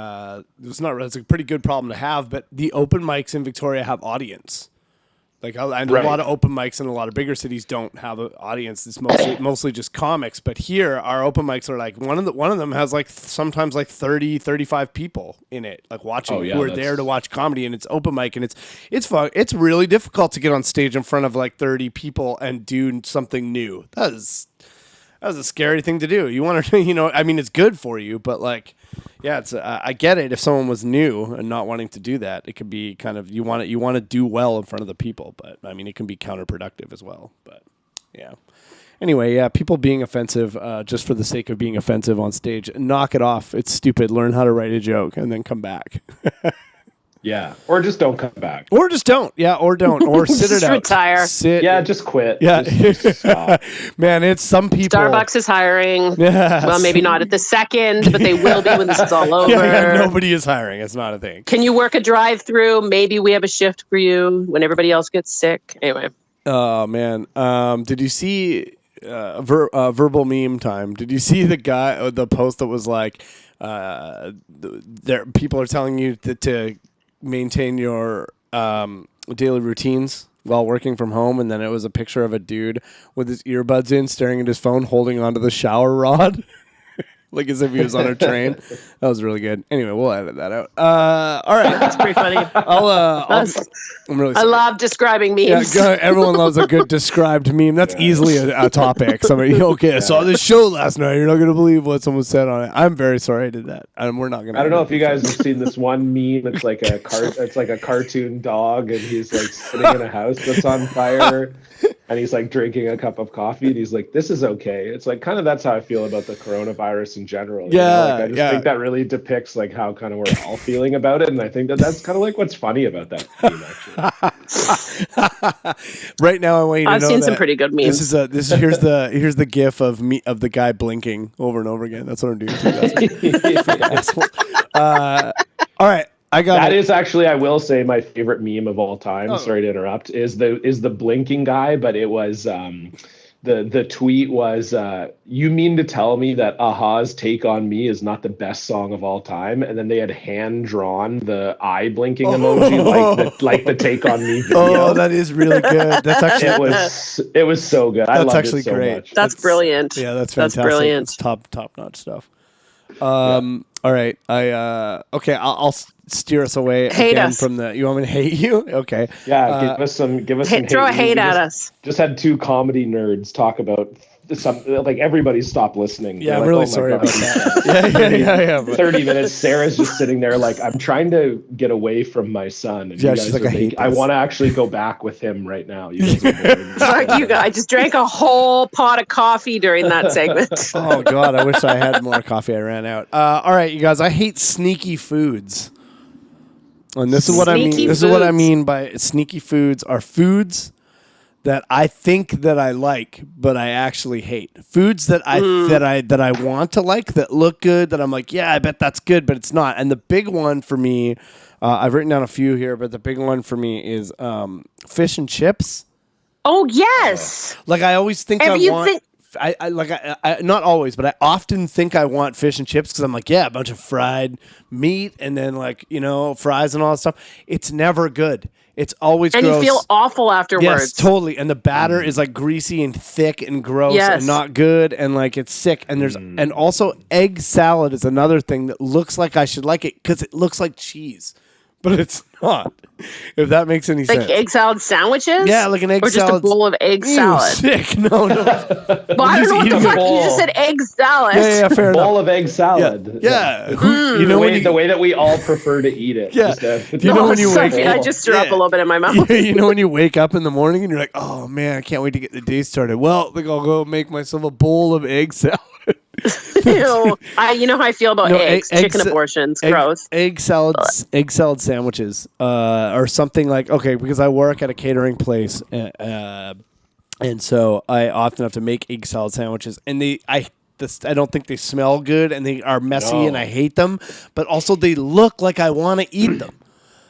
it's a pretty good problem to have, but the open mics in Victoria have audience. Like, and a lot of open mics in a lot of bigger cities don't have an audience. It's mostly just comics. But here, our open mics are like one of them has like sometimes like 30, 35 people in it, like watching who are there to watch comedy, and it's open mic, and it's fun. It's really difficult to get on stage in front of like 30 people and do something new. That was a scary thing to do. You want to, I mean, it's good for you, but like, yeah, it's. I get it. If someone was new and not wanting to do that, it could be kind of you want to do well in front of the people, but I mean, it can be counterproductive as well. But yeah. Anyway, yeah, people being offensive just for the sake of being offensive on stage, knock it off. It's stupid. Learn how to write a joke and then come back. Yeah, or just don't come back. Or just don't. Yeah, or don't. Or sit it out. Retire. Yeah, just quit. Yeah. Just stop. Man, it's some people. Starbucks is hiring. Yes. Well, maybe not at the second, but they will be when this is all over. Yeah, nobody is hiring. It's not a thing. Can you work a drive-through? Maybe we have a shift for you when everybody else gets sick. Anyway. Oh, man. Did you see verbal meme time? Did you see the post that was like, people are telling you to maintain your daily routines while working from home, and then it was a picture of a dude with his earbuds in staring at his phone holding onto the shower rod like as if he was on a train. That was really good. Anyway, we'll edit that out. All right, that's pretty funny. I'm really sorry. I love describing memes. Yeah, everyone loves a good described meme. That's easily a topic. Somebody, I saw this show last night. You're not going to believe what someone said on it. I'm very sorry I did that. We're not going to. I don't know if you guys have seen this one meme. It's like a cartoon dog, and he's like sitting in a house that's on fire, and he's like drinking a cup of coffee, and he's like, "This is okay." It's like kind of that's how I feel about the coronavirus in general. Yeah, I just think that really depicts like how kind of we're all feeling about it, and I think that's kind of like what's funny about that meme, actually. Right now, I want you to know I've seen some pretty good memes. Here's the gif of the guy blinking over and over again. That's what I'm doing. All right. That is actually, I will say, my favorite meme of all time. Oh. Sorry to interrupt. Is the blinking guy, but it was the tweet was, you mean to tell me that Aha's Take on Me is not the best song of all time? And then they had hand drawn the eye blinking emoji like the Take on Me video. Oh, that is really good. That's actually it was so good. I loved actually it so great. much. That's brilliant. Yeah, that's fantastic. That's brilliant. It's top notch stuff. All right. I'll steer us away from the. You want me to hate you? Okay. Yeah. Give us some. Throw a hate at us. Just had 2 comedy nerds talk about like everybody's stopped listening. Yeah, I'm really like, sorry about that. yeah. 30 minutes. Sarah's just sitting there like, I'm trying to get away from my son. And yeah, she's like, I want to actually go back with him right now. You guys I just drank a whole pot of coffee during that segment. Oh God, I wish I had more coffee. I ran out. All right, you guys, I hate sneaky foods. And this is what I mean. This is what I mean by sneaky foods are foods that I think that I like, but I actually hate. Foods that I want to like, that look good, that I'm like, yeah, I bet that's good, but it's not. And the big one for me, I've written down a few here, but the big one for me is fish and chips. Oh yes. Like I always think not always, but I often think I want fish and chips because I'm like, yeah, a bunch of fried meat and then like, fries and all that stuff. It's never good. It's always and gross. You feel awful afterwards. Yes, totally. And the batter is like greasy and thick and gross and not good, and like it's sick. And and also egg salad is another thing that looks like I should like it because it looks like cheese, but it's not. If that makes any sense. Like egg salad sandwiches? Yeah, like an egg salad. Or just a bowl of egg salad. Sick. No. Well, I don't know what the fuck. You just said egg salad. Yeah, fair enough. Bowl of egg salad. Yeah. The way that we all prefer to eat it. Yeah. When you wake up. I just threw up a little bit in my mouth. When you wake up in the morning and you're like, oh man, I can't wait to get the day started. Well, like I'll go make myself a bowl of egg salad. Ew. You know how I feel about eggs. Chicken abortions. Gross. Egg salad sandwiches or something like, okay, because I work at a catering place and so I often have to make egg salad sandwiches, and I don't think they smell good, and they are messy, and I hate them, but also they look like I want to eat them.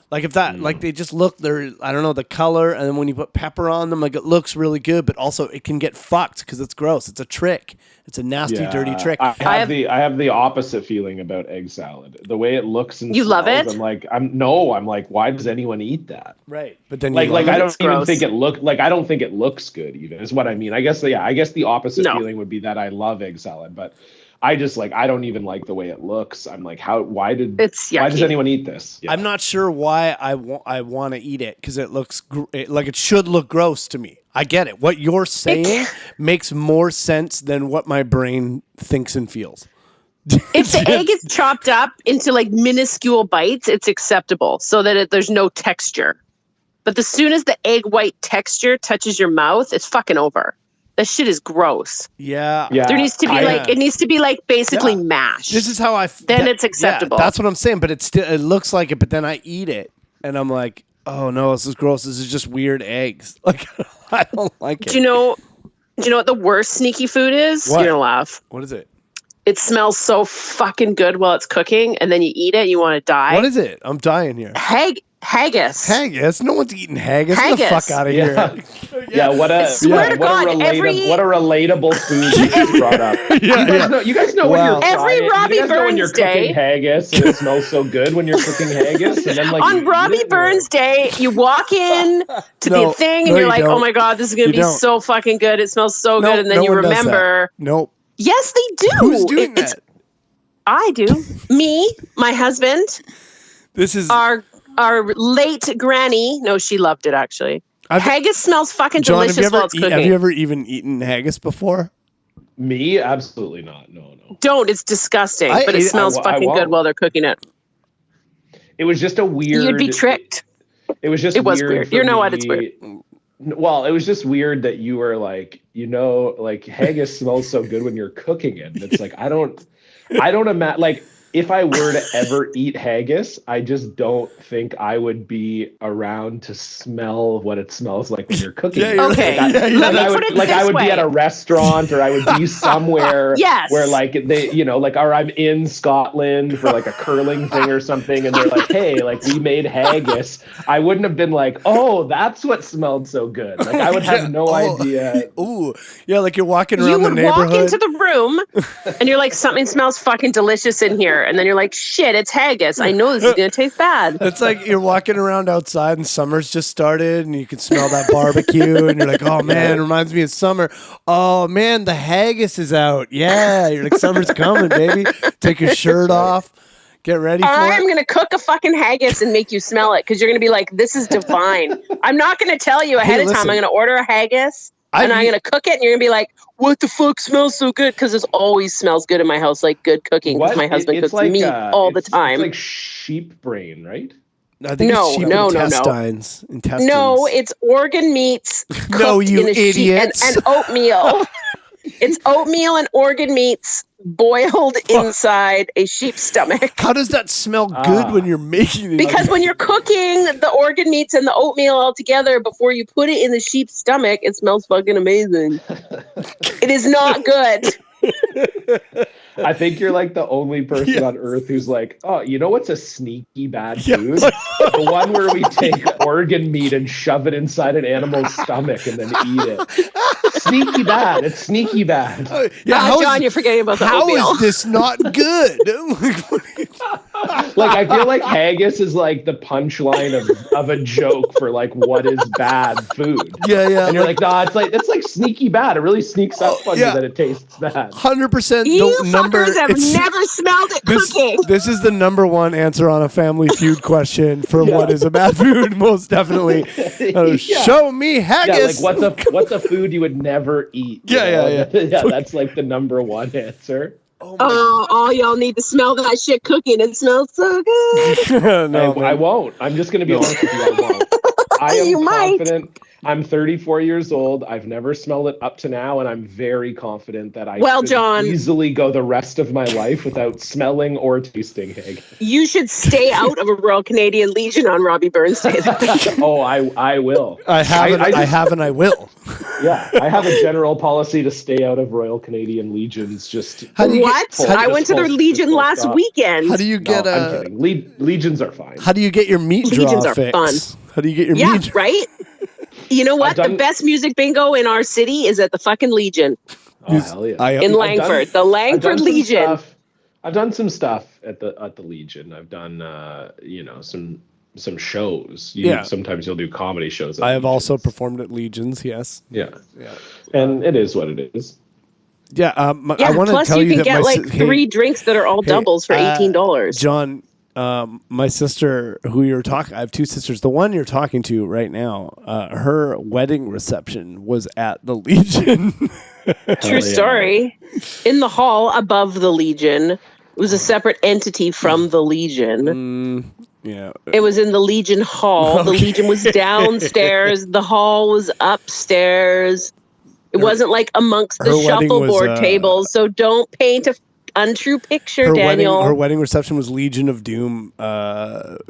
Like if that, like they just look, I don't know, the color, and then when you put pepper on them, like it looks really good, but also it can get fucked because it's gross. It's a trick. It's a nasty, dirty trick. I have the opposite feeling about egg salad. The way it looks and you smells, love it. I'm like, why does anyone eat that? Right, but then I don't think it looks good. Even is what I mean. I guess the opposite feeling would be that I love egg salad, but I just I don't even like the way it looks. I'm like, why does anyone eat this? Yeah. I'm not sure why I want to eat it because it looks like it should look gross to me. I get it. What you're saying makes more sense than what my brain thinks and feels. If the egg is chopped up into like minuscule bites, it's acceptable so that there's no texture. But as soon as the egg white texture touches your mouth, it's fucking over. That shit is gross. Yeah. There needs to be it needs to be like basically mashed. This is how then it's acceptable. Yeah, that's what I'm saying, but it looks like it, but then I eat it and I'm like, oh no, this is gross. This is just weird eggs. Like I don't like it. Do you know what the worst sneaky food is? What? You're gonna laugh. What is it? It smells so fucking good while it's cooking, and then you eat it and you want to die. What is it? I'm dying here. Haggis. Haggis? No one's eating haggis. Get the fuck out of here. What a relatable food you just brought up. You guys know when you're every Robbie Burns you're day. Cooking haggis and it smells so good when you're cooking haggis. And then, on Robbie Burns day, you walk in to the thing and you're like, oh my God, this is going to be so fucking good. It smells so good. And then you remember. Nope. Yes, they do. Who's doing that? I do. Me, my husband. This is our late granny. No, she loved it actually. Haggis smells fucking delicious while it's cooking. Have you ever even eaten haggis before? Me? Absolutely not. No. Don't. It's disgusting, but it smells fucking good while they're cooking it. It was just a weird... You'd be tricked. It was just weird. You know what? It's weird. Well, it was just weird that you were like, haggis smells so good when you're cooking it. And it's like, I don't imagine, like, if I were to ever eat haggis, I just don't think I would be around to smell what it smells like when you're cooking. Okay. I would be at a restaurant or I would be somewhere where like they, or I'm in Scotland for like a curling thing or something. And they're like, hey, like we made haggis. I wouldn't have been like, oh, that's what smelled so good. Like I would have no idea. Ooh. Yeah. Like you're walking around the neighborhood. You would walk into the room and you're like, something smells fucking delicious in here. And then you're like, shit, it's haggis. I know this is going to taste bad. It's like you're walking around outside and summer's just started and you can smell that barbecue and you're like, oh man, it reminds me of summer. Oh man, the haggis is out. Yeah. You're like, summer's coming, baby. Take your shirt off. Get ready for it. I'm going to cook a fucking haggis and make you smell it because you're going to be like, this is divine. I'm not going to tell you ahead of time. I'm going to order a haggis. And I'm going to cook it, and you're going to be like, what the fuck smells so good? Because it always smells good in my house, like good cooking. Because my husband cooks meat all the time. It's like sheep brain, right? I think it's sheep intestines. No, it's organ meats cooked in a sheep and oatmeal. It's oatmeal and organ meats boiled inside a sheep's stomach. How does that smell good when you're making it? Because when you're cooking the organ meats and the oatmeal all together before you put it in the sheep's stomach, it smells fucking amazing. It is not good. I think you're like the only person on earth who's like, oh, you know what's a sneaky bad food? The one where we take organ meat and shove it inside an animal's stomach and then eat it. Sneaky bad. It's sneaky bad. John, you're forgetting about the oatmeal. How is this not good? Like, I feel like haggis is like the punchline of a joke for like what is bad food. Yeah. And you're like, nah, it's like sneaky bad. It really sneaks up on you that it tastes bad. 100%. You fuckers have never smelled it cooking. This is the number one answer on a Family Feud question for what is a bad food. Most definitely. Show me haggis. Yeah, like what's a food you would never eat? Yeah. That's like the number one answer. Oh, y'all need to smell that shit cooking. It smells so good. No, I won't. I'm just going to be honest with you. I won't. I am confident. I'm 34 years old. I've never smelled it up to now, and I'm very confident that I could easily go the rest of my life without smelling or tasting haggis. You should stay out of a Royal Canadian Legion on Robbie Burns Day. Oh, I will. I have and I will. Yeah, I have a general policy to stay out of Royal Canadian Legions. Just I went to the Legion last weekend. How do you get I'm kidding. Legions are fine. How do you get your meat Legions draw are fix? fun. How do you get your meat? Yeah, right? You know what? The best music bingo in our city is at the fucking Legion. Oh, hell yeah. In Langford. The Langford Legion. I've done some stuff at the Legion. I've done some shows. Sometimes you'll do comedy shows. I have also performed at Legions. Yes. Yeah. And it is what it is. Yeah. I want to tell you that plus you can get like 3 drinks that are all doubles for $18. John, my sister, who you're talking, I have 2 sisters. The one you're talking to right now, her wedding reception was at the Legion. True story. In the hall above the Legion. It was a separate entity from the Legion. Yeah. It was in the Legion Hall. Okay. The Legion was downstairs. The hall was upstairs. It wasn't like amongst the shuffleboard tables. So don't paint a untrue picture, Daniel. Her wedding reception was Legion of Doom themed.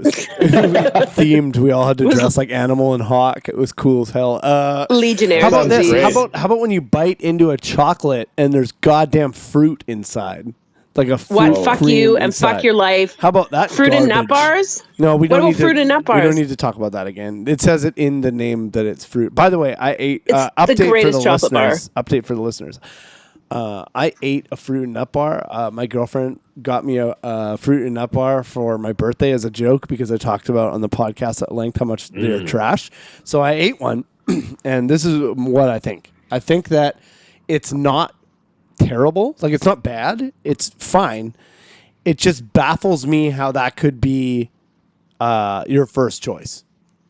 We all had to dress like Animal and Hawk. It was cool as hell. Legionnaires. How about this? How about when you bite into a chocolate and there's goddamn fruit inside? Like a fruit fuck you and inside. Fuck your life. How about that? Fruit garbage? And nut bars? No, we don't. What about fruit and nut bars? We don't need to talk about that again. It says it in the name that it's fruit. By the way, I ate the greatest chocolate bar. Update for the listeners. I ate a fruit and nut bar. My girlfriend got me a fruit and nut bar for my birthday as a joke because I talked about on the podcast at length how much they're trash. So I ate one, and this is what I think. I think that it's not terrible. Like, it's not bad. It's fine. It just baffles me how that could be your first choice.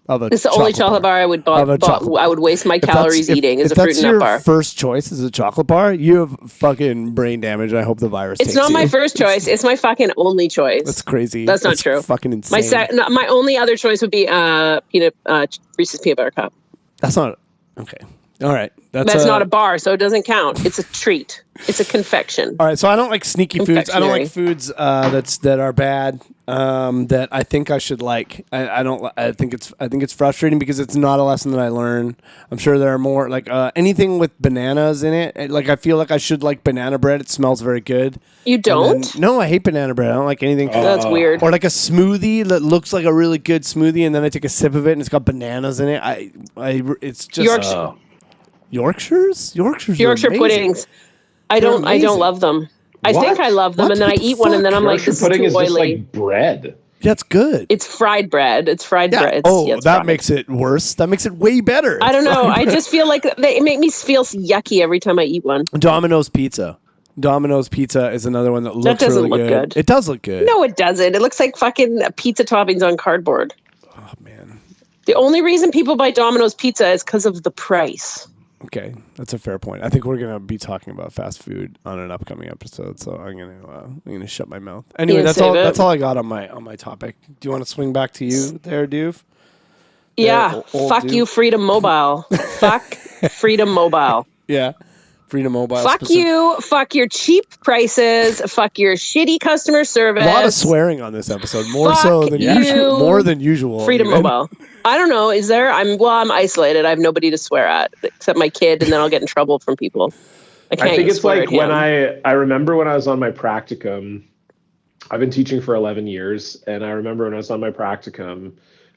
It's the only chocolate bar I would I would waste my calories eating is a fruit and nut bar. If your first choice is a chocolate bar, you have fucking brain damage. I hope the virus It's not my first choice. It's my fucking only choice. That's crazy. That's not true. Fucking insane. My only other choice would be Reese's peanut butter cup. That's not okay. All right. That's not a bar, so it doesn't count. It's a treat. It's a confection. All right. So I don't like sneaky foods. I don't like foods that are bad. That I think I should like. I think it's frustrating because it's not a lesson that I learn. I'm sure there are more like anything with bananas in it. Like I feel like I should like banana bread. It smells very good. You don't? No, I hate banana bread. I don't like anything. That's weird. Or like a smoothie that looks like a really good smoothie, and then I take a sip of it and it's got bananas in it. It's just Yorkshire puddings. I don't love them. I think I love them, and then I eat one, and then I'm like, this is too oily. Just like bread. That's good. It's fried bread. Bread. That makes it worse. That makes it way better. I don't know. I just feel like they make me feel yucky every time I eat one. Domino's Pizza. Domino's Pizza is another one that looks really good. It does look good. No, it doesn't. It looks like fucking pizza toppings on cardboard. Oh, man. The only reason people buy Domino's Pizza is because of the price. Okay, that's a fair point. I think we're gonna be talking about fast food on an upcoming episode, so I'm gonna shut my mouth. Anyway, that's all I got on my topic. Do you want to swing back to you there, Doof? Yeah, fuck you, Freedom Mobile. Fuck Freedom Mobile. Yeah, Freedom Mobile. Fuck you. Fuck your cheap prices. Fuck your shitty customer service. A lot of swearing on this episode, more than usual. Freedom Mobile. I don't know. Is there? I'm isolated. I have nobody to swear at except my kid, and then I'll get in trouble from people. I think it's like when I remember when I was on my practicum. I've been teaching for 11 years, and I remember when I was on my practicum,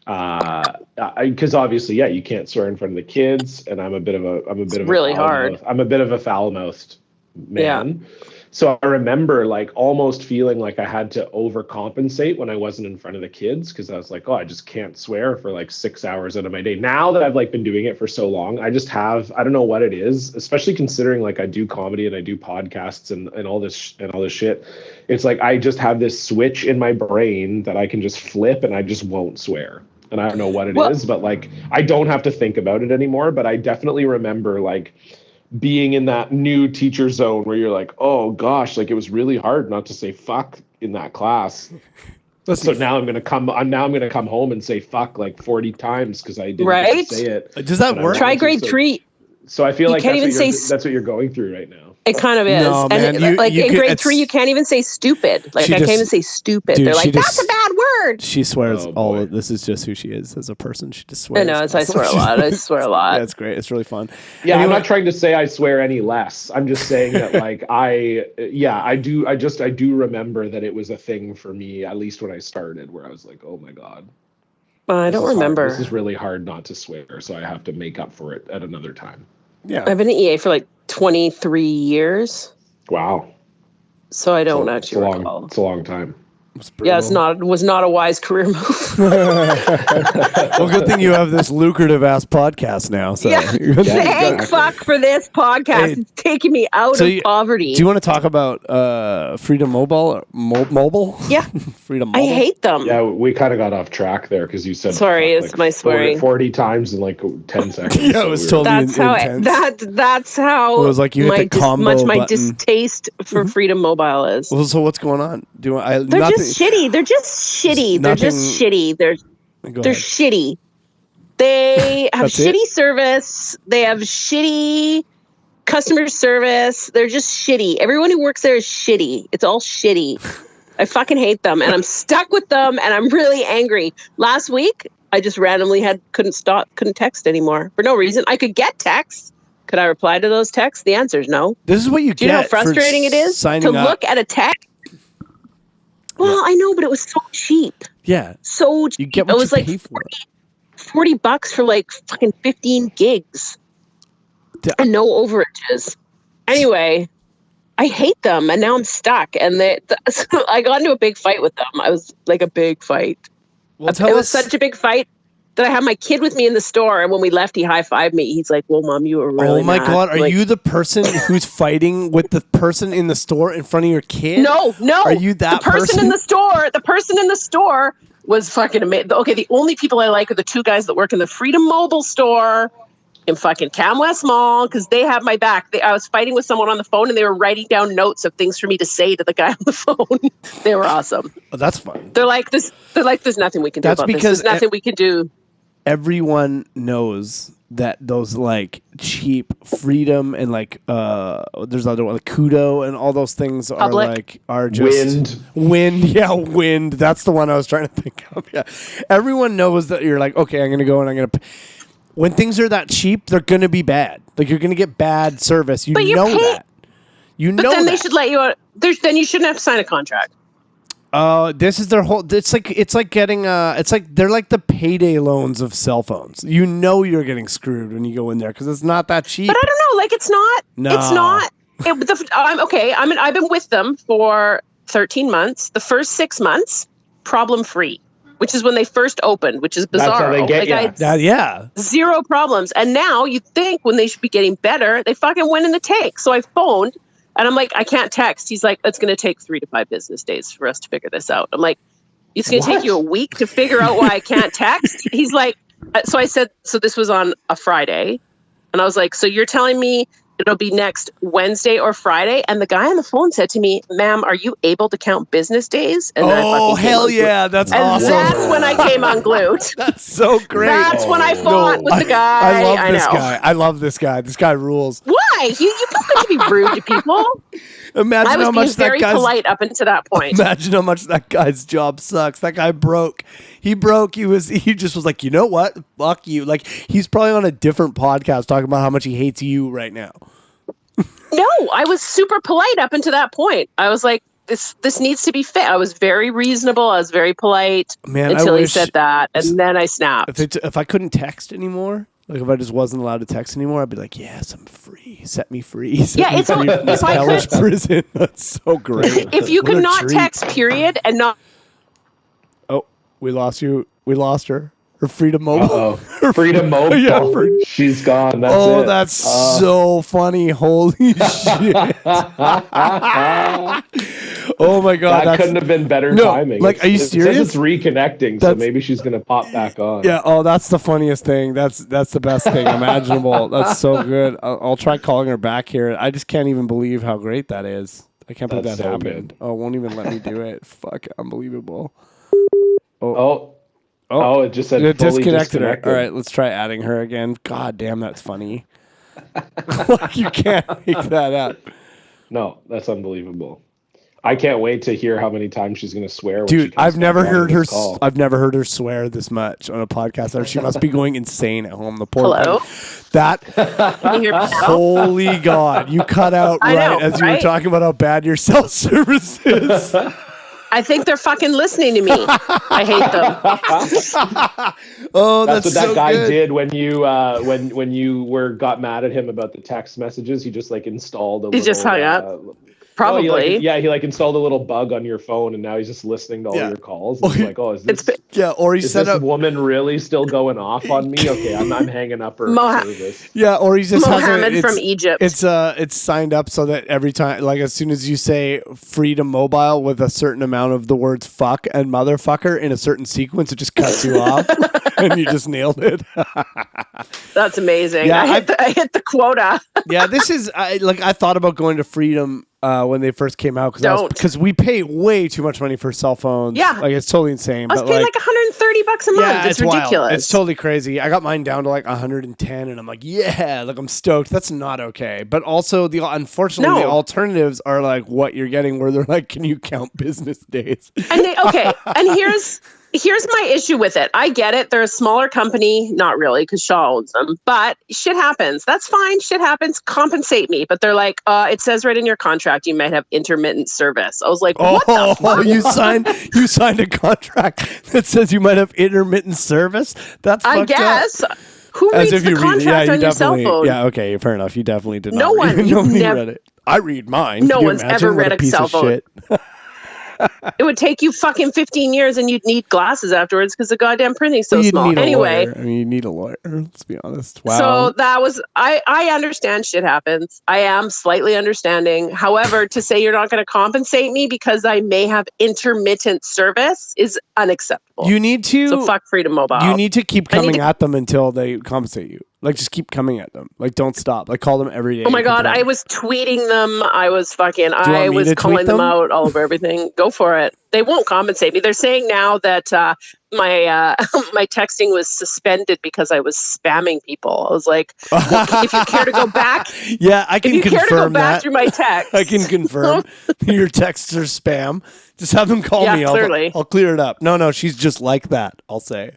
because obviously, you can't swear in front of the kids, and I'm a bit of a foul-mouthed man. Yeah. So I remember like almost feeling like I had to overcompensate when I wasn't in front of the kids, because I was like, oh, I just can't swear for like 6 hours out of my day. Now that I've like been doing it for so long, I don't know what it is, especially considering like I do comedy and I do podcasts and all this shit. It's like I just have this switch in my brain that I can just flip and I just won't swear. And I don't know what it is, but like I don't have to think about it anymore. But I definitely remember like being in that new teacher zone where you're like, oh gosh, like it was really hard not to say fuck in that class. So now I'm gonna come home and say fuck like 40 times because I didn't get to say it. Does that work? Try grade 3. So I feel like that's what you're going through right now. It kind of is. No, man, in grade 3, you can't even say stupid. Like I can't even say stupid. Dude, they're like, that's a bad word. She swears all of this is just who she is as a person. She just swears. I know, I swear a lot. I swear a lot. Yeah, it's great. It's really fun. Yeah, anyway, I'm not trying to say I swear any less. I'm just saying that like I do remember that it was a thing for me, at least when I started, where I was like, oh my God. I don't remember. This is really hard not to swear, so I have to make up for it at another time. Yeah. I've been at EA for like 23 years. Wow. So I don't actually recall. It's a long time. Yeah, it was not a wise career move. Well, good thing you have this lucrative ass podcast now. So thank fuck for this podcast. It's taking me out of poverty. Do you want to talk about Freedom Mobile? Mobile? Yeah. Freedom Mobile. I hate them. Yeah, we kind of got off track there because you said sorry, it's like my swearing 40 times in like 10 seconds. Yeah, it was totally intense. That's how it was like you hit the combo much my button. Distaste for Freedom Mobile is. Well, so what's going on? They're just shitty. They're just shitty. They're shitty. They have shitty service. They have shitty customer service. They're just shitty. Everyone who works there is shitty. It's all shitty. I fucking hate them, and I'm stuck with them, and I'm really angry. Last week, I just randomly couldn't text anymore for no reason. I could get texts. Could I reply to those texts? The answer is no. This is what you get. Do you know how frustrating it is to look at a text? Well, I know, but it was so cheap. Yeah. So cheap. You get what it was you like pay for. $40 for like fucking 15 gigs. And no overages. Anyway, I hate them, and now I'm stuck. And I got into a big fight with them. I was like a big fight. Well, it was such a big fight that I had my kid with me in the store, and when we left, he high-fived me. He's like, well, Mom, you were really mad. God, are like, you the person who's fighting with the person in the store in front of your kid? No. Are you that person? The person in the store was fucking amazing. Okay, the only people I like are the two guys that work in the Freedom Mobile store in fucking Cam West Mall, because they have my back. I was fighting with someone on the phone, and they were writing down notes of things for me to say to the guy on the phone. They were awesome. Oh, that's fun. They're like, there's nothing we can do about this. There's nothing we can do. Everyone knows that those like cheap Freedom and like there's other one like Kudo and all those things are just Wind. That's the one I was trying to think of. Yeah, everyone knows that you're like, okay, I'm gonna go and I'm gonna. When things are that cheap, they're gonna be bad. Like you're gonna get bad service. That. You know that. They should let you out. Then you shouldn't have to sign a contract. This is their whole. It's like getting. It's like they're like the payday loans of cell phones. You know you're getting screwed when you go in there because it's not that cheap. But I don't know. Like it's not. No. It's not. I'm okay. I've been with them for 13 months. The first 6 months, problem free, which is when they first opened, which is bizarre. That's how they get yeah. Zero problems. And now you think when they should be getting better, they fucking went in the tank. So I phoned. And I'm like, I can't text. He's like, it's going to take 3 to 5 business days for us to figure this out. I'm like, it's going to take you a week to figure out why I can't text? He's like, so I said, so this was on a Friday. And I was like, so you're telling me it'll be next Wednesday or Friday? And the guy on the phone said to me, ma'am, are you able to count business days? And hell yeah. That's awesome. And that's when I came unglued. That's so great. That's when I fought with the guy. I love this guy. I love this guy. This guy rules. Why? You feel good to be rude to people. Imagine how much that guy's very polite up until that point. Imagine how much that guy's job sucks. That guy broke. He broke. He just was like, you know what? Fuck you. Like he's probably on a different podcast talking about how much he hates you right now. No, I was super polite up until that point. I was like, this needs to be fit. I was very reasonable. I was very polite until he said that, and then I snapped. If I couldn't text anymore, like if I just wasn't allowed to text anymore, I'd be like, yes, I'm free. Set me free. It's free from this hellish prison. That's so great. If you could not text, period, and not. Oh, we lost you. We lost her. Her Freedom Mobile. Freedom Mobile. Yeah, she's gone. That's it. That's so funny. Holy shit. Oh my God. That couldn't have been better timing. Like, are you serious? It says it's reconnecting, so maybe she's going to pop back on. Yeah. Oh, that's the funniest thing. That's the best thing imaginable. That's so good. I'll try calling her back here. I just can't even believe how great that is. I can't believe that happened. Good. Oh, it won't even let me do it. Fuck. Unbelievable. Oh, it just said it fully disconnected her. All right, let's try adding her again. God damn, that's funny. Like, you can't make that up. No, that's unbelievable. I can't wait to hear how many times she's going to swear. When Dude, I've never heard her. I've never heard her swear this much on a podcast. She must be going insane at home. The poor Hello. That. Can you hear me now? Holy God, you cut out as you were talking about how bad your cell service is. I think they're fucking listening to me. I hate them. Oh, that's what so that guy good. did when you got mad at him about the text messages. He just installed He just hung up. Probably. He installed a little bug on your phone, and now he's just listening to all your calls. And he's like, oh, is this woman really still going off on me? Okay, I'm hanging up her service. Yeah, or he just Mohammed from Egypt. It's signed up so that every time, like as soon as you say Freedom Mobile with a certain amount of the words fuck and motherfucker in a certain sequence, it just cuts you off, and you just nailed it. That's amazing. Yeah, I hit the quota. Yeah, this is I thought about going to Freedom when they first came out because we pay way too much money for cell phones. Yeah, like it's totally insane. I was paying like $130 a month. Yeah, it's ridiculous. Wild. It's totally crazy. I got mine down to like 110, and I'm like, yeah, like I'm stoked. That's not okay. But also, unfortunately, the alternatives are like what you're getting, where they're like, can you count business days? And here's my issue with it. I get it. They're a smaller company. Not really, because Shaw owns them. But shit happens. That's fine. Shit happens. Compensate me. But they're like, it says right in your contract you might have intermittent service. I was like, what the fuck? You signed a contract that says you might have intermittent service? That's fucked I guess. Up. Who reads the contract on your cell phone? Yeah, okay, fair enough. You definitely did not. No one. Nobody read it. I read mine. No one's ever read a cell phone. It would take you fucking 15 years and you'd need glasses afterwards because the goddamn printing's so small. Anyway. You need a lawyer, let's be honest. Wow. So that was, I understand shit happens. I am slightly understanding. However, to say you're not going to compensate me because I may have intermittent service is unacceptable. You need to. So fuck Freedom Mobile. You need to keep coming at them until they compensate you. Like, just keep coming at them. Like, don't stop. Like, call them every day. Oh my God, I was tweeting them. I was calling them out all over everything. Go for it. They won't compensate me. They're saying now that my my texting was suspended because I was spamming people. I was like, if you care to go back, yeah, I can confirm that. If you care to go back through my text, I can confirm your texts are spam. Just have them call me. Clearly. I'll clear it up. No, she's just like that. I'll say.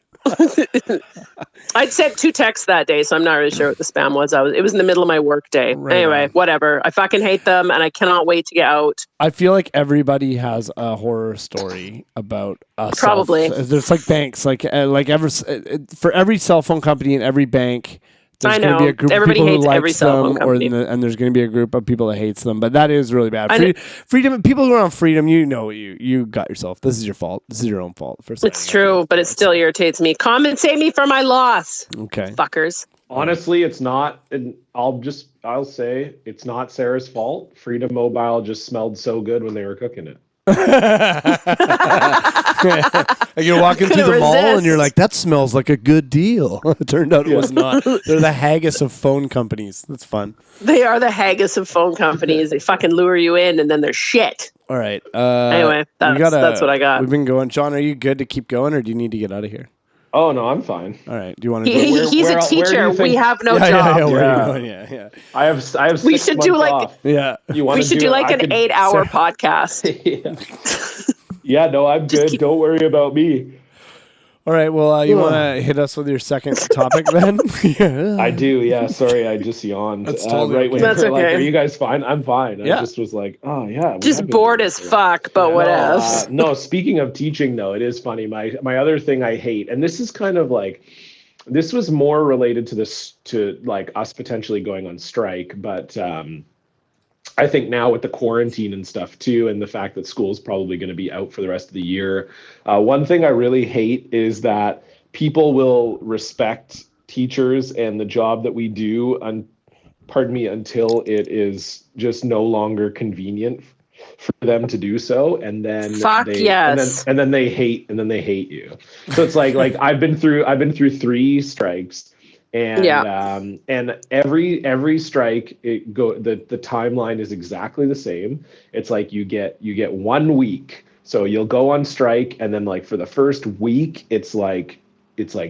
I'd sent 2 texts that day, so I'm not really sure what the spam was. It was in the middle of my work day. Right anyway, whatever. I fucking hate them, and I cannot wait to get out. I feel like everybody has a horror story about us. Probably. There's like banks, for every cell phone company and every bank. There's going to be a group of people who likes them, and there's going to be a group of people that hates them. But that is really bad. Freedom, people who are on Freedom, you know, you got yourself. This is your fault. This is your own fault. It's true, but it still irritates me. Compensate me for my loss. Okay, fuckers. Honestly, it's not. And I'll say it's not Sarah's fault. Freedom Mobile just smelled so good when they were cooking it. Like you're walking through the mall and you're like, that smells like a good deal. It turned out it was not. They're the haggis of phone companies. That's fun. They are the haggis of phone companies. They fucking lure you in and then they're shit. All right. Anyway, that's what I got. We've been going. John, are you good to keep going or do you need to get out of here? Oh, no, I'm fine. All right. Do you want to go? He's a teacher. We have no job. Yeah. I have. We should do like off. We should do like an 8-hour podcast. Yeah, no, I'm good. Don't worry about me. All right. Well, you want to hit us with your second topic then? I do. Yeah. Sorry, I just yawned. That's totally right when okay. That's you're like, okay. "Are you guys fine?" I'm fine. Yeah. I just was like, "Oh yeah." what Just have I been bored doing as for a while?" fuck, but what else? No. Speaking of teaching, though, it is funny. My other thing I hate, and this is kind of like, this was more related to this, to like us potentially going on strike, but I think now with the quarantine and stuff too, and the fact that school's probably going to be out for the rest of the year, one thing I really hate is that people will respect teachers and the job that we do, until it is just no longer convenient for them to do so, and then Fuck they yes. and then they hate you. So it's like I've been through 3 strikes, and every strike, the timeline is exactly the same. It's like you get 1 week, so you'll go on strike, and then like for the first week it's like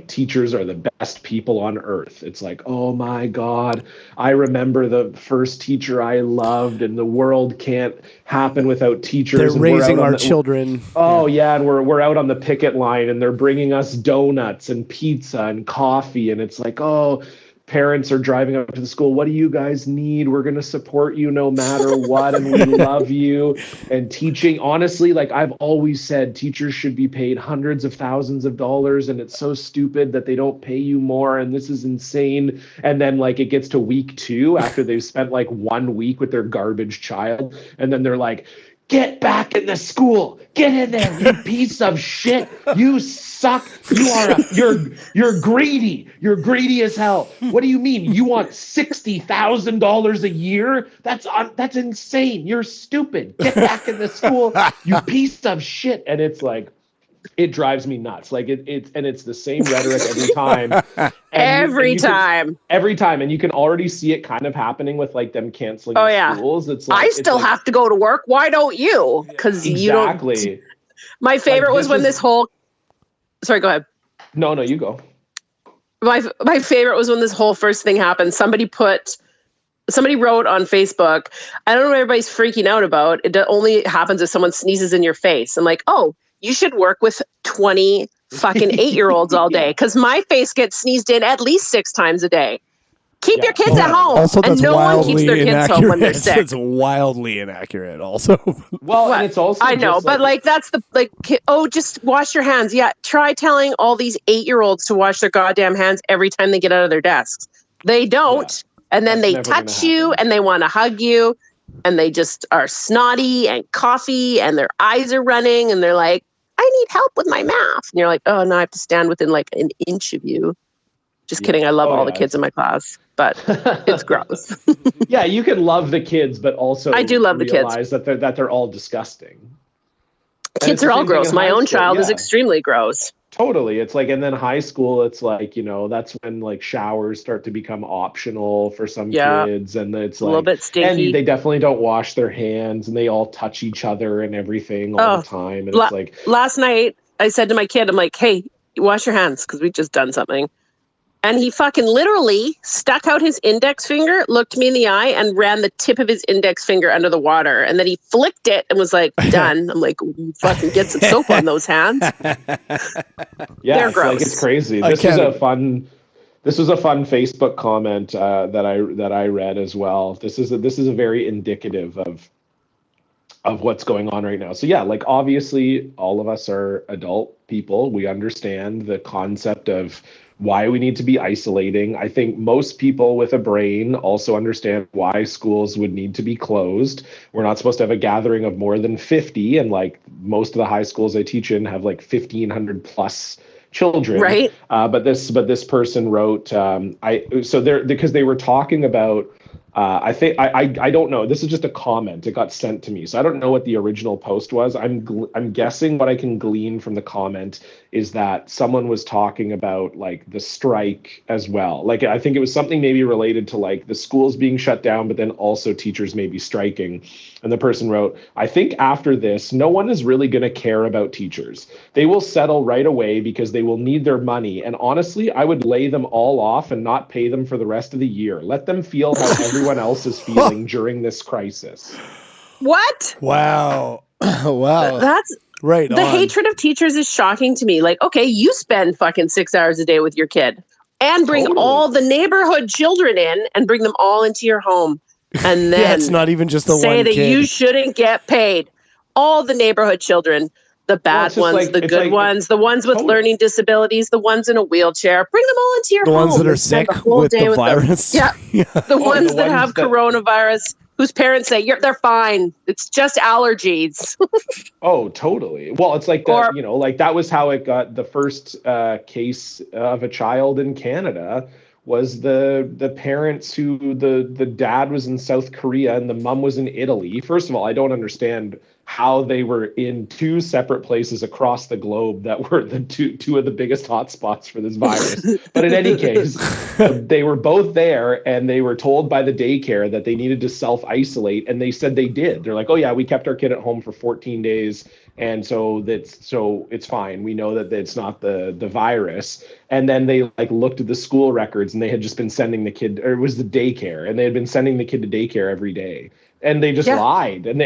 teachers are the best people on earth. It's like, oh my God, I remember the first teacher I loved, and the world can't happen without teachers. They're and raising our children. Oh yeah, and we're out on the picket line, and they're bringing us donuts and pizza and coffee, and it's like, oh, parents are driving up to the school. What do you guys need? We're going to support you no matter what, and we love you. And teaching, honestly, like I've always said, teachers should be paid hundreds of thousands of dollars, and it's so stupid that they don't pay you more, and this is insane. And then like it gets to week 2 after they've spent like 1 week with their garbage child, and then they're like, get back in the school. Get in there, you piece of shit. You suck. You're greedy. You're greedy as hell. What do you mean? You want $60,000 a year? That's insane. You're stupid. Get back in the school, you piece of shit. And it's like, it drives me nuts. Like it's the same rhetoric every time. Every time. And you can already see it kind of happening with like them canceling schools. It's like I still have to go to work. Why don't you? Because you don't. Exactly. My favorite was when this whole. Sorry, go ahead. No, you go. My favorite was when this whole first thing happened. Somebody wrote on Facebook, I don't know what everybody's freaking out about. It only happens if someone sneezes in your face. I'm like, oh, you should work with 20 fucking 8-year-olds all day, because my face gets sneezed in at least 6 times a day. Keep your kids at home. Also, and no one keeps their kids home when they're sick. It's wildly inaccurate also. Well, and it's also, I know, but like that's the just wash your hands. Yeah, try telling all these 8-year-olds to wash their goddamn hands every time they get out of their desks. They don't, and then they touch you and they want to hug you, and they just are snotty and coughy, and their eyes are running, and they're like, I need help with my math. And you're like, oh, no, I have to stand within like an inch of you. Just kidding. I love all the kids in my class, but it's gross. Yeah, you can love the kids, but also I do love the kids. Realize that they're all disgusting. Kids are all gross. My own child is extremely gross. Totally. It's like, and then high school, it's like, that's when like showers start to become optional for some kids, and it's like a little bit stinky. And they definitely don't wash their hands, and they all touch each other and everything all the time. And it's like, last night I said to my kid, I'm like, hey, wash your hands, because we just done something. And he fucking literally stuck out his index finger, looked me in the eye, and ran the tip of his index finger under the water. And then he flicked it and was like, done. I'm like, fucking get some soap on those hands. Yeah, they're gross. Like, it's crazy. This was a fun Facebook comment that I read as well. This is a very indicative of what's going on right now. So yeah, like obviously all of us are adult people. We understand the concept of why we need to be isolating. I think most people with a brain also understand why schools would need to be closed. We're not supposed to have a gathering of more than 50, and like most of the high schools I teach in have like 1,500 plus children. Right. But this person wrote, because they were talking about, I think I don't know. This is just a comment. It got sent to me, so I don't know what the original post was. I'm guessing what I can glean from the comment is that someone was talking about like the strike as well. Like I think it was something maybe related to like the schools being shut down, but then also teachers maybe striking. And the person wrote, I think after this, no one is really going to care about teachers. They will settle right away because they will need their money. And honestly, I would lay them all off and not pay them for the rest of the year. Let them feel how everyone else is feeling during this crisis. What? Wow. Wow. Right. The hatred of teachers is shocking to me. Like, okay, you spend fucking 6 hours a day with your kid and bring all the neighborhood children in and bring them all into your home. And then it's not even just the say one that kid. You shouldn't get paid. All the neighborhood children, the bad ones, the good ones, the ones with learning disabilities, the ones in a wheelchair, bring them all into your home. The ones that are sick with the virus. Yeah. The ones that have coronavirus, whose parents say they're fine. It's just allergies. Oh, totally. Well, it's like that, like that was how it got the first case of a child in Canada was the parents who the dad was in South Korea and the mom was in Italy. First of all, I don't understand how they were in two separate places across the globe that were the two of the biggest hotspots for this virus. But in any case, they were both there and they were told by the daycare that they needed to self-isolate, and they said they did. They're like, oh yeah, we kept our kid at home for 14 days. And so it's fine. We know that it's not the virus. And then they like looked at the school records and they had just been sending the kid, or it was the daycare, and they had been sending the kid to daycare every day. And they just lied. And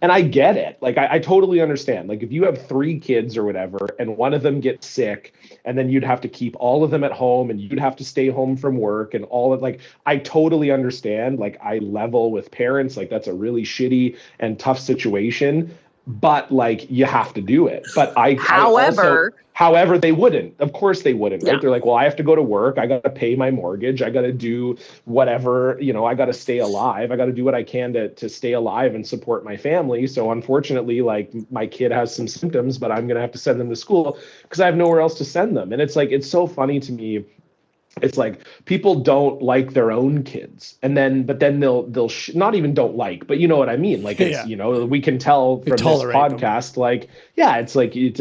I get it. Like, I totally understand. Like, if you have 3 kids or whatever, and one of them gets sick, and then you'd have to keep all of them at home, and you'd have to stay home from work, and all of, like, I totally understand. Like, I level with parents. Like, that's a really shitty and tough situation. But like, you have to do it. But however, they wouldn't. Of course they wouldn't, right? They're like, well, I have to go to work. I got to pay my mortgage. I got to do whatever, I got to stay alive. I got to do what I can to stay alive and support my family. So unfortunately, like, my kid has some symptoms, but I'm going to have to send them to school because I have nowhere else to send them. And it's like, it's so funny to me. It's like people don't like their own kids, but then they'll not even don't like, but you know what I mean? Like, it's, we can tell from this podcast, like, it's like, it's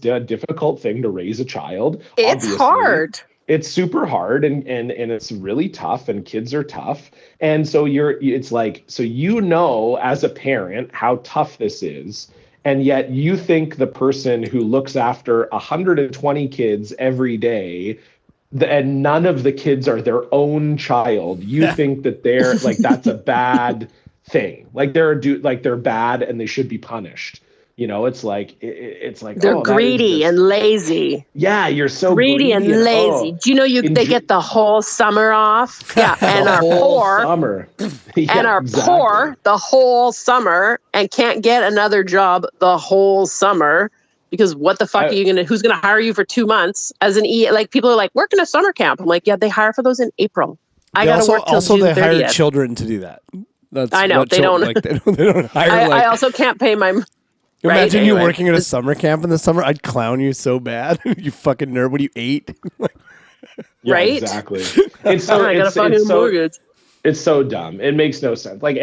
a difficult thing to raise a child. It's obviously hard. It's super hard and it's really tough, and kids are tough. And so it's like, so, as a parent, how tough this is. And yet you think the person who looks after 120 kids every day, and none of the kids are their own child, you think that they're like, that's a bad thing. Like, they're bad and they should be punished. It's like, they're greedy and lazy. Yeah, you're so greedy and lazy. Do you know they get the whole summer off? Yeah, and are poor. Summer. Poor the whole summer and can't get another job the whole summer. Because what the fuck who's going to hire you for 2 months as like, people are like, work in a summer camp. I'm like, yeah, they hire for those in April. I got to work till June 30th. They hire children to do that. I know. They don't. Like, they don't hire. I also can't pay my. Imagine you working at a summer camp in the summer. I'd clown you so bad. You fucking nerd. What do you eat? Yeah, right? Exactly. It's so, I got a fucking mortgage. It's so dumb. It makes no sense. Like,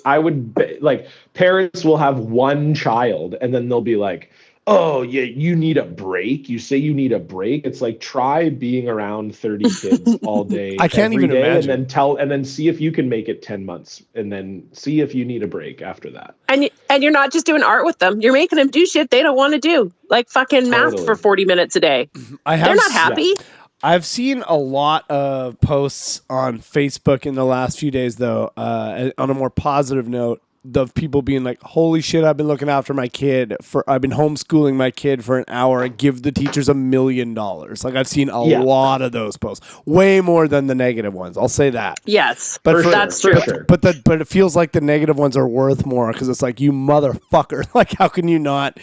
I would like, parents will have one child and then they'll be like, oh yeah, you need a break. You say you need a break. It's like, try being around 30 kids all day. I can't even imagine. And then see if you can make it 10 months, and then see if you need a break after that. And you're not just doing art with them. You're making them do shit they don't want to do, like fucking math for 40 minutes a day. They're not happy. Yeah. I've seen a lot of posts on Facebook in the last few days, though, on a more positive note, of people being like, holy shit, I've been looking after my kid I've been homeschooling my kid for an hour. I give the teachers $1 million. Like, I've seen a lot of those posts, way more than the negative ones. I'll say that. Yes, but that's true. But it feels like the negative ones are worth more, because it's like, you motherfucker. Like, how can you not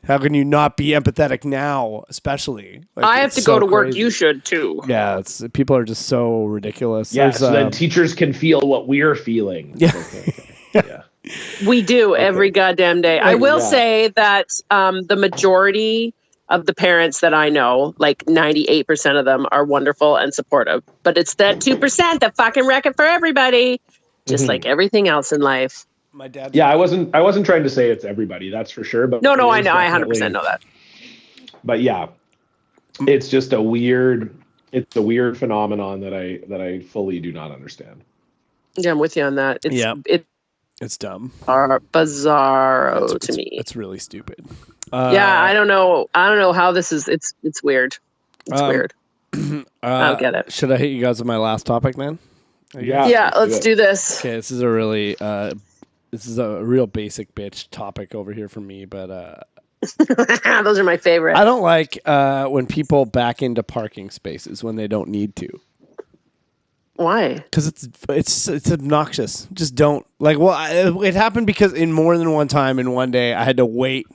be empathetic now, especially? Like, I have to go to work. You should too. Yeah, people are just so ridiculous. Yeah, so then teachers can feel what we're feeling. Yeah. Yeah. We do every goddamn day. I will say that the majority of the parents that I know, like 98% of them, are wonderful and supportive. But it's that 2% that fucking wreck it for everybody, just like everything else in life. My dad. Yeah, I wasn't trying to say it's everybody, that's for sure. But no, I know, I 100% know that. But yeah, it's just a weird phenomenon that I fully do not understand. Yeah, I'm with you on that. It's dumb. Bizarro to me. It's really stupid. I don't know how this is. It's weird. It's weird. I don't get it. Should I hit you guys with my last topic, man? Yeah. Let's do this. Okay, this is a really this is a real basic bitch topic over here for me, but those are my favorite. I don't like when people back into parking spaces when they don't need to. Why? Because it's obnoxious. Just don't. Like, well, it happened because in more than one time in one day, I had to wait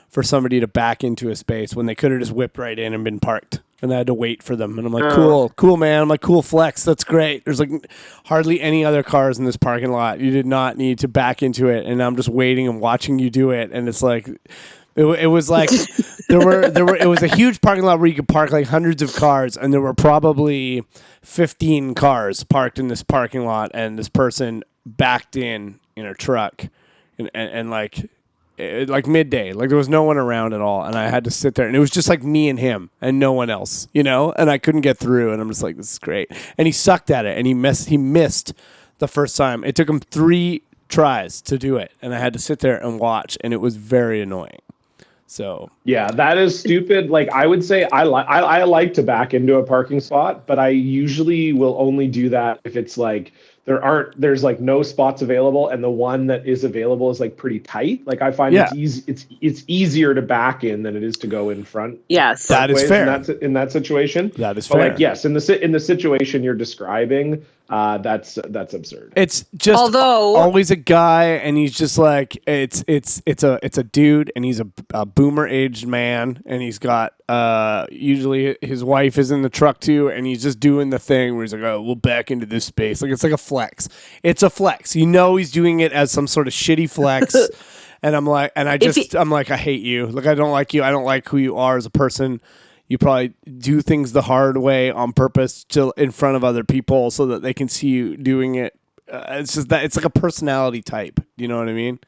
for somebody to back into a space when they could have just whipped right in and been parked. And I had to wait for them. And I'm like, cool, man. I'm like, cool flex. That's great. There's like hardly any other cars in this parking lot. You did not need to back into it. And I'm just waiting and watching you do it. And it's like, it was like it was a huge parking lot where you could park like hundreds of cars. And there were probably 15 cars parked in this parking lot. And this person backed in her truck and like midday, like there was no one around at all, and I had to sit there, and it was just like me and him and no one else, and I couldn't get through, and I'm just like, this is great. And he sucked at it, and he missed the first time. It took him 3 tries to do it, and I had to sit there and watch, and it was very annoying. So yeah, that is stupid. Like I would say, I like to back into a parking spot, but I usually will only do that if it's like there's like no spots available, and the one that is available is like pretty tight. Like I find it's easier to back in than it is to go in front. Yes, that is fair. In that situation, that is fair. But like yes, in the situation you're describing, that's absurd. It's just always a guy, and he's just like it's a dude, and he's a boomer aged man, and he's got usually his wife is in the truck too, and he's just doing the thing where he's like, oh, we'll back into this space. Like it's like a flex. It's a flex. He's doing it as some sort of shitty flex. And I'm like, I hate you. Like I don't like you. I don't like who you are as a person. You probably do things the hard way on purpose in front of other people so that they can see you doing it. It's just that it's like a personality type. You know what I mean?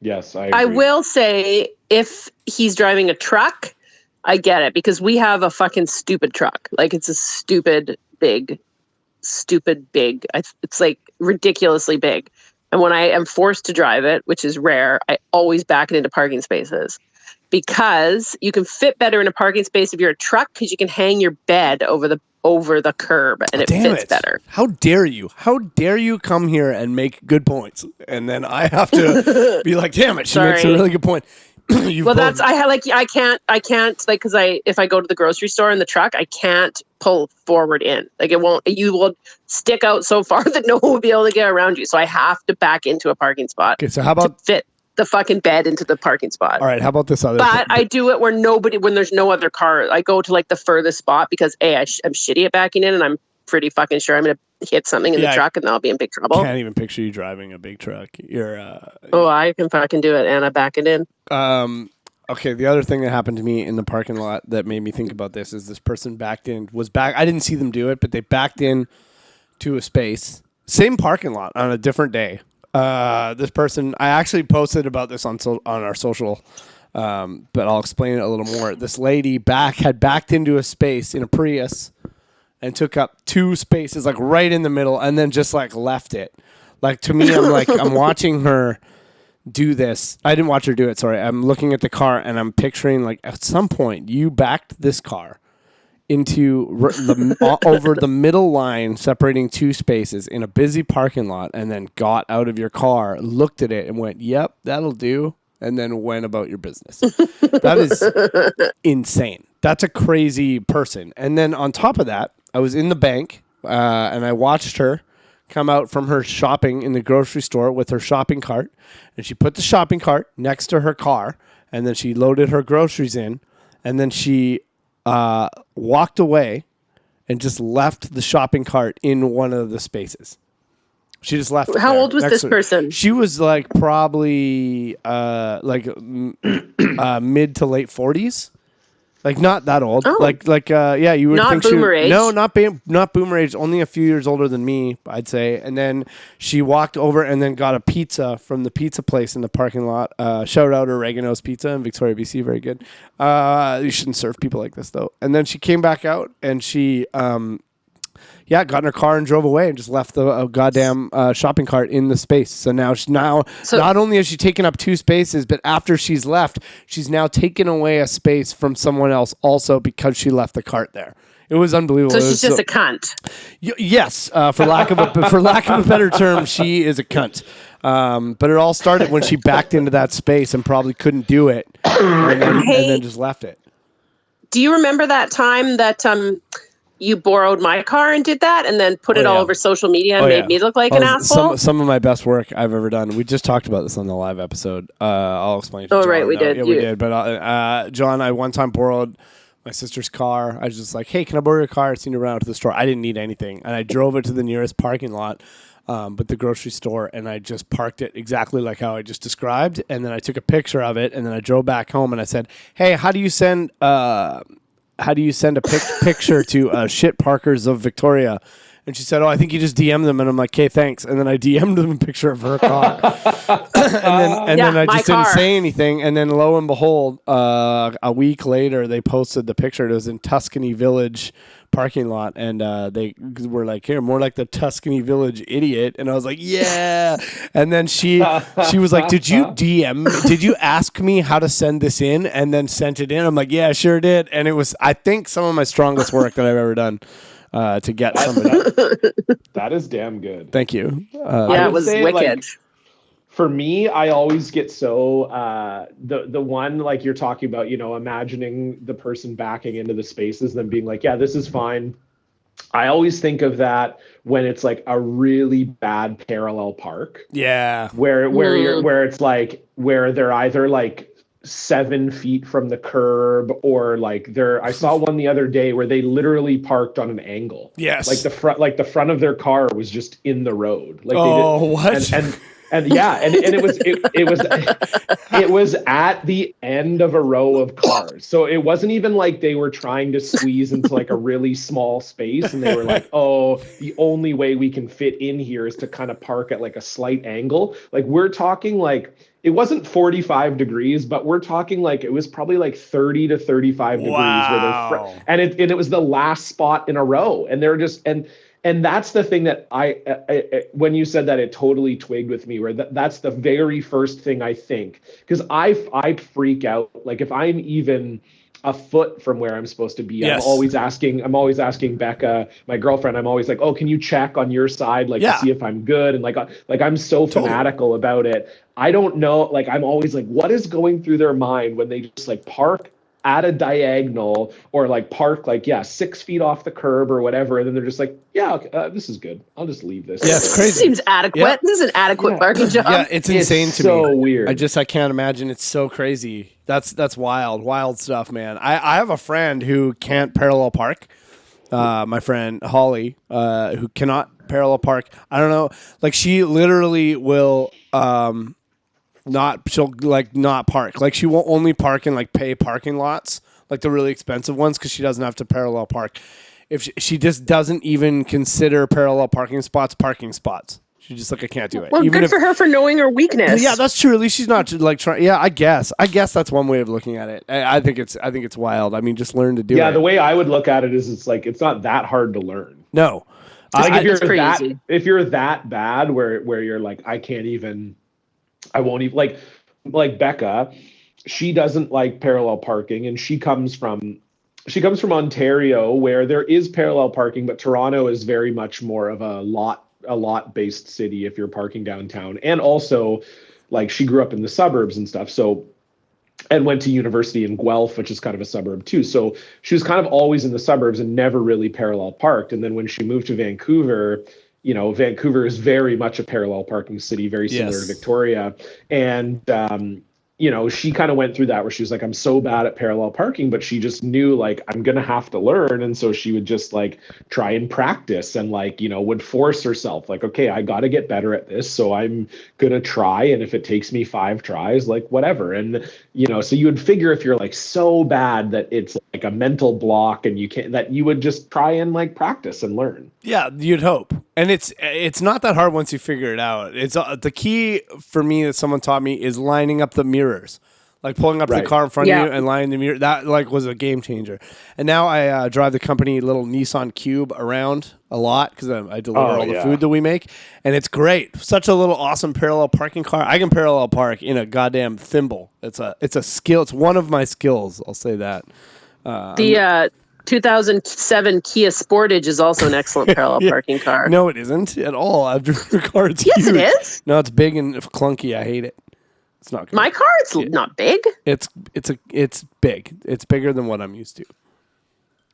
Yes, I agree. I will say if he's driving a truck, I get it because we have a fucking stupid truck. Like it's a stupid big. It's like ridiculously big. And when I am forced to drive it, which is rare, I always back it into parking spaces because you can fit better in a parking space if you're a truck because you can hang your bed over the curb and it fits better. How dare you? How dare you come here and make good points? And then I have to be like, damn it, she makes a really good point. I can't because if I go to the grocery store in the truck, I can't pull forward in. Like you will stick out so far that no one will be able to get around you. So I have to back into a parking spot. Okay, so how about to fit the fucking bed into the parking spot? All right, how about this other? But I do it when there's no other car. I go to like the furthest spot because I'm shitty at backing in, and I'm pretty fucking sure I'm gonna hit something in the truck and then I'll be in big trouble. I can't even picture you driving a big truck. I can fucking do it and I back it in. Okay, the other thing that happened to me in the parking lot that made me think about this is this person I didn't see them do it, but they backed in to a space, same parking lot on a different day. This person, I actually posted about this on our social, but I'll explain it a little more. This lady had backed into a space in a Prius and took up 2 spaces, like right in the middle, and then just like left it. Like to me, I'm watching her do this. I didn't watch her do it. Sorry. I'm looking at the car and I'm picturing like at some point you backed this car into over the middle line separating 2 spaces in a busy parking lot and then got out of your car, looked at it and went, yep, that'll do. And then went about your business. That is insane. That's a crazy person. And then on top of that, I was in the bank and I watched her come out from her shopping in the grocery store with her shopping cart. And she put the shopping cart next to her car. And then she loaded her groceries in. And then she walked away and just left the shopping cart in one of the spaces. She just left. How old was this person? She was like probably mid to late 40s. Like not that old. Oh. You would not think boomer age. No, not boomer age. Only a few years older than me, I'd say. And then she walked over and then got a pizza from the pizza place in the parking lot. Shout out Oregano's Pizza in Victoria, BC. Very good. You shouldn't serve people like this though. And then she came back out and she got in her car and drove away and just left the goddamn shopping cart in the space. So now not only has she taken up 2 spaces, but after she's left, she's now taken away a space from someone else also because she left the cart there. It was unbelievable. So she's just a cunt. Yes, for lack of a better term, she is a cunt. But it all started when she backed into that space and probably couldn't do it, and then just left it. Do you remember that time that you borrowed my car and did that, and then put it all over social media and made me look like an asshole? Some of my best work I've ever done. We just talked about this on the live episode. I'll explain. To John. Right, we did. Yeah, we did. But John, I one time borrowed my sister's car. I was just like, "Hey, can I borrow your car? I've seen you around to the store." I didn't need anything, and I drove it to the nearest parking lot, but the grocery store, and I just parked it exactly like how I just described, and then I took a picture of it, and then I drove back home, and I said, "Hey, how do you send a picture to Shit Parkers of Victoria?" And she said, "Oh, I think you just DM them." And I'm like, "Okay, thanks." And then I DM'd them a picture of her car. and then I just didn't say anything. And then lo and behold, a week later, they posted the picture. It was in Tuscany Village parking lot. And they were like, "Here, more like the Tuscany Village idiot." And I was like, "Yeah." And then she was like, "Did you ask me how to send this in?" And then sent it in. I'm like, "Yeah, sure did." And it was, I think, some of my strongest work that I've ever done. To get somebody. That is damn good. Thank you. It was wicked. Like, for me, I always get so the one like you're talking about, imagining the person backing into the spaces and then being like, "Yeah, this is fine." I always think of that when it's like a really bad parallel park. Yeah. Where it's like where they're either like 7 feet from the curb, or like I saw one the other day where they literally parked on an angle. Yes. Like the front of their car was just in the road. Like what? And it was at the end of a row of cars. So it wasn't even like they were trying to squeeze into like a really small space and they were like, "Oh, the only way we can fit in here is to kind of park at like a slight angle." Like we're talking like it wasn't 45 degrees, but we're talking like it was probably like 30 to 35 degrees. Wow. And it was the last spot in a row. And they're just and that's the thing that I when you said that, it totally twigged with me, where that's the very first thing I think, because I freak out. Like if I'm even a foot from where I'm supposed to be, yes. I'm always asking Becca, my girlfriend, I'm always like, "Oh, can you check on your side, like to see if I'm good?" And like I'm so fanatical about it. I don't know, like I'm always like, what is going through their mind when they just like park at a diagonal or like park like 6 feet off the curb or whatever, and then they're just like, "Yeah, okay, this is good. I'll just leave this." Yeah, it's crazy. Seems adequate. Yeah. This is an adequate parking job. Yeah, it's insane to me. So weird. I can't imagine. It's so crazy. That's wild stuff, man. I have a friend who can't parallel park. My friend Holly, who cannot parallel park. I don't know. Like she literally will. She'll like not park. Like she won't only park in like pay parking lots, like the really expensive ones, because she doesn't have to parallel park. If she just doesn't even consider parallel parking spots. She's just like, "I can't do it." Well, even good for her for knowing her weakness. Yeah, that's true. At least she's not like trying. Yeah, I guess that's one way of looking at it. I think it's wild. I mean, just learn to do it. Yeah, the way I would look at it is, it's like it's not that hard to learn. No, like if you're that bad, where you're like, I won't even like Becca, she doesn't like parallel parking, and she comes from Ontario, where there is parallel parking, but Toronto is very much more of a lot based city if you're parking downtown. And also like she grew up in the suburbs and stuff, so, and went to university in Guelph, which is kind of a suburb too. So she was kind of always in the suburbs and never really parallel parked. And then when she moved to Vancouver, Vancouver is very much a parallel parking city, very similar to Victoria. And, she kind of went through that where she was like, "I'm so bad at parallel parking," but she just knew like, I'm going to have to learn. And so she would just like try and practice and like, would force herself like, "Okay, I got to get better at this. So I'm going to try. And if it takes me 5 tries, like whatever." And, so you would figure if you're like so bad that it's like a mental block and that you would just try and like practice and learn. Yeah, you'd hope. And it's not that hard once you figure it out. It's the key for me that someone taught me is lining up the mirrors, like pulling up the car in front of you and lining the mirror. That like was a game changer. And now I drive the company little Nissan Cube around a lot because I deliver all the food that we make, and it's great. Such a little awesome parallel parking car. I can parallel park in a goddamn thimble. It's a skill. It's one of my skills. I'll say that. 2007 Kia Sportage is also an excellent parallel parking car. No, it isn't at all. I've driven your car. It's yes, huge. it is. No, it's big and clunky. I hate it. It's not good. My car, it's not big. It's big. It's bigger than what I'm used to.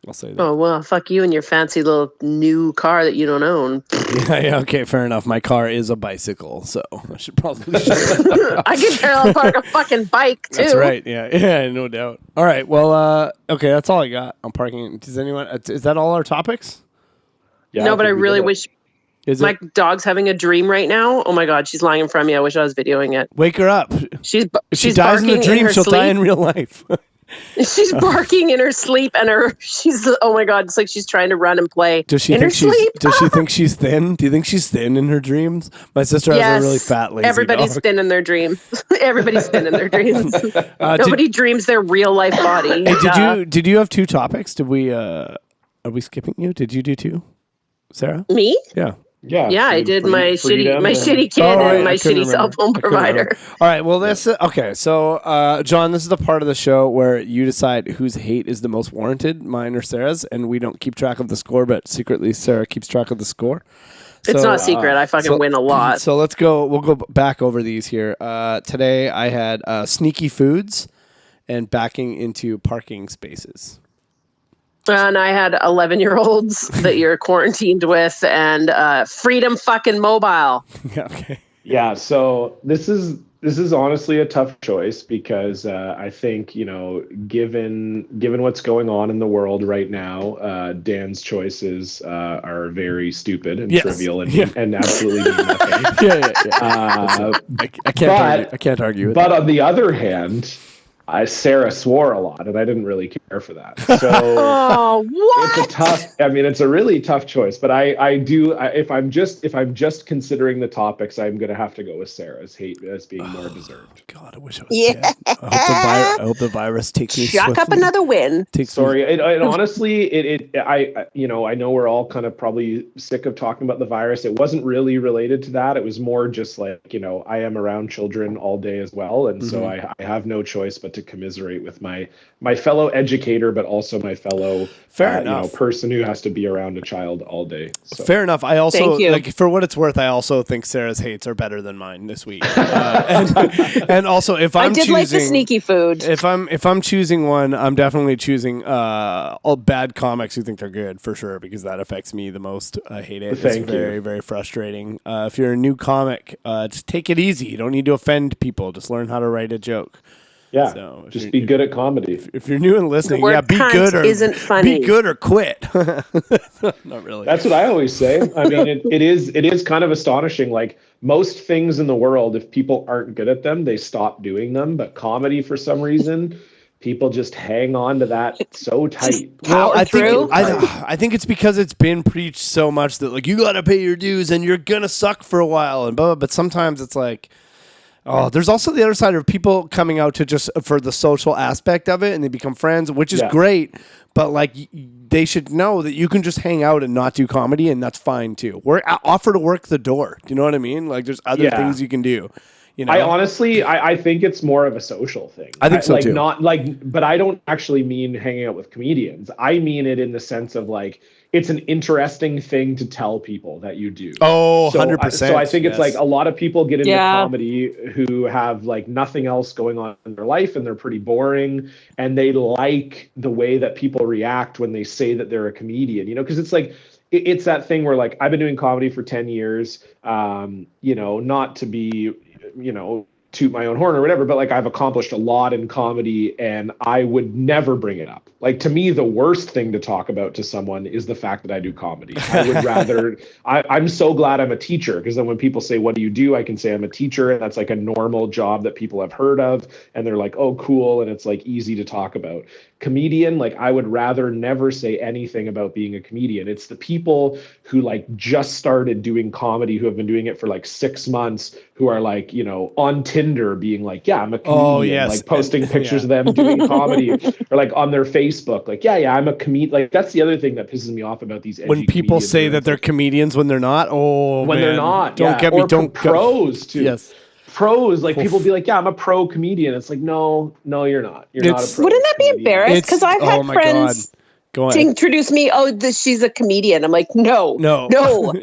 I'll say that. Oh, well, fuck you and your fancy little new car that you don't own. Yeah, okay, fair enough. My car is a bicycle, so I should probably I can parallel park a fucking bike, too. That's right, yeah, no doubt. All right, well, okay, that's all I got on parking. Does anyone, is that all our topics? Yeah, no, but I really wish, my dog's having a dream right now. Oh my God, she's lying in front of me. I wish I was videoing it. Wake her up. She's if she dies in the dream, she'll die in real life. She's barking in her sleep, and oh my God, it's like she's trying to run and play. Does she think she's thin? Do you think she's thin in her dreams? My sister has a really fat, lazy everybody's dog. thin in their dreams. Everybody's thin in their dreams. Nobody dreams their real life body. Hey, did you have 2 topics? Did we? Are we skipping you? Did you do 2, Sarah? Me? Yeah. Yeah, I did my shitty kid and my shitty cell phone provider. All right, well, okay. So, John, this is the part of the show where you decide whose hate is the most warranted, mine or Sarah's, and we don't keep track of the score, but secretly Sarah keeps track of the score. It's not a secret. I fucking win a lot. So let's go. We'll go back over these here. Today I had sneaky foods and backing into parking spaces. And I had 11-year-olds that you're quarantined with, and freedom fucking mobile. Yeah. Okay. Yeah. So this is honestly a tough choice because I think, given what's going on in the world right now, Dan's choices are very stupid and trivial and absolutely mean nothing. Yeah. I can't argue with that. But on the other hand, Sarah swore a lot, and I didn't really care for that. So it's a really tough choice. But if I'm just considering the topics, I'm going to have to go with Sarah's hate as being more deserved. God, I wish I was dead. I hope the virus takes me. Chalk up another win. Sorry, honestly, I know we're all kind of probably sick of talking about the virus. It wasn't really related to that. It was more just like, I am around children all day as well, and so I have no choice but to commiserate with my fellow educator, but also my fellow person who has to be around a child all day. So. Fair enough. I also, for what it's worth, I also think Sarah's hates are better than mine this week. And also, if I'm choosing, like the sneaky food. If I'm choosing one, I'm definitely choosing all bad comics who think they're good for sure, because that affects me the most. I hate it. It's very, very frustrating. If you're a new comic, just take it easy. You don't need to offend people. Just learn how to write a joke. Yeah, so just be good at comedy. If you're new and listening, be good or quit. Not really. That's what I always say. I mean, it is kind of astonishing. Like most things in the world, if people aren't good at them, they stop doing them. But comedy, for some reason, people just hang on to that so tight. Well, I think it's because it's been preached so much that like you got to pay your dues and you're gonna suck for a while and blah, blah. But sometimes it's like. Oh, there's also the other side of people coming out to just for the social aspect of it, and they become friends, which is great. But like, they should know that you can just hang out and not do comedy, and that's fine too. Offer to work the door. Do you know what I mean? Like, there's other things you can do. I honestly, I think it's more of a social thing. I think so too. But I don't actually mean hanging out with comedians. I mean it in the sense of like. It's an interesting thing to tell people that you do. Oh, 100%. So I think it's like a lot of people get into comedy who have like nothing else going on in their life and they're pretty boring and they like the way that people react when they say that they're a comedian, because it's like, it's that thing where like, I've been doing comedy for 10 years, not to be, toot my own horn or whatever, but like I've accomplished a lot in comedy and I would never bring it up. Like to me, the worst thing to talk about to someone is the fact that I do comedy. I would rather, I'm so glad I'm a teacher because then when people say, what do you do? I can say I'm a teacher and that's like a normal job that people have heard of. And they're like, oh, cool. And it's like easy to talk about. Comedian, like I would rather never say anything about being a comedian. It's the people who like just started doing comedy, who have been doing it for like 6 months, who are like, on Tinder being like, yeah, I'm a comedian, like posting pictures of them doing comedy or like on their Facebook, like, yeah, I'm a comedian. Like that's the other thing that pisses me off about these edgy when people say that they're comedians when they're not. They're not. Don't get me. Don't pros too. Yes. Pros, like people be like, yeah, I'm a pro comedian. It's like, no, you're not. You're not a pro. Wouldn't that be embarrassed? Because I've had friends. Go to ahead. introduce me. Oh, she's a comedian. I'm like, no.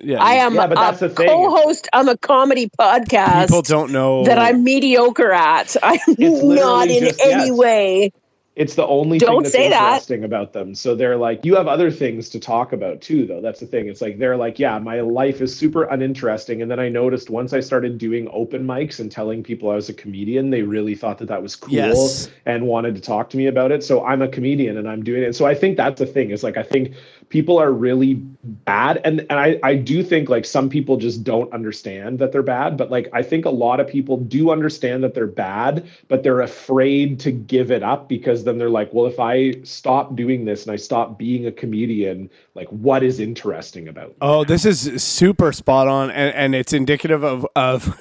Yeah, I am but that's the thing. co-host on a comedy podcast. People don't know that I'm mediocre at. I'm not in any way. It's the only thing that's interesting about them. So they're like, you have other things to talk about too, though. That's the thing. It's like, they're like, yeah, my life is super uninteresting. And then I noticed once I started doing open mics and telling people I was a comedian, they really thought that was cool and wanted to talk to me about it. So I'm a comedian and I'm doing it. So I think that's the thing. It's like, I think people are really bad. And I do think like some people just don't understand that they're bad. But like, I think a lot of people do understand that they're bad, but they're afraid to give it up because then they're like, well, if I stop doing this and I stop being a comedian, like what is interesting about me? Oh, this is super spot on. And it's indicative of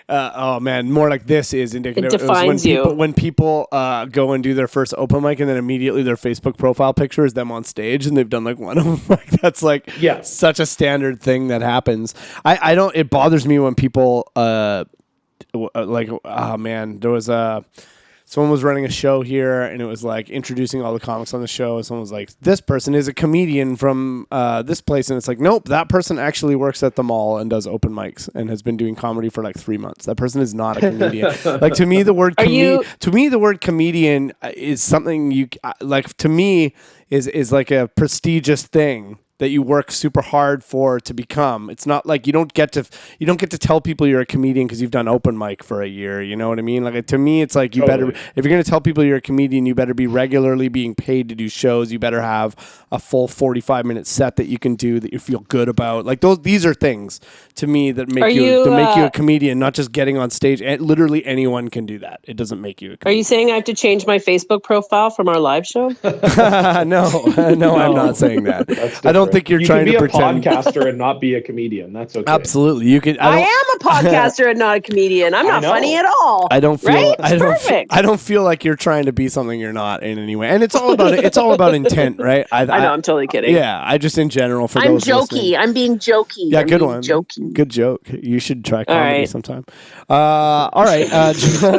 oh man, more like this is indicative. It defines when people go and do their first open mic and then immediately their Facebook profile picture is them on stage and they've done like one open mic. That's like such a standard thing that happens. I don't. It bothers me when people like, oh man, there was someone was running a show here and it was like introducing all the comics on the show. And someone was like, this person is a comedian from this place. And it's like, nope, that person actually works at the mall and does open mics and has been doing comedy for like 3 months. That person is not a comedian. Like to me, the word comedian is something you like, to me is like a prestigious thing that you work super hard for to become. It's not like you don't get to tell people you're a comedian because you've done open mic for a year. You know what I mean? Like to me, it's like you better, if you're going to tell people you're a comedian, you better be regularly being paid to do shows. You better have a full 45-minute set that you can do that you feel good about. Like these are things to me that make you a comedian, not just getting on stage. And literally anyone can do that. It doesn't make you a comedian. Are you saying I have to change my Facebook profile from our live show? No, I'm not saying that. I don't think you're trying to pretend. You can be a podcaster and not be a comedian. That's okay. Absolutely, you can. I am a podcaster and not a comedian. I'm not funny at all. I don't feel. Right? Perfect. I don't feel like you're trying to be something you're not in any way. And it's all about intent, right? I know. I'm totally kidding. Yeah, I just in general for I'm those jokey. listening. I'm being jokey. Yeah, good one. Jokey. Good joke. You should try comedy sometime. All right,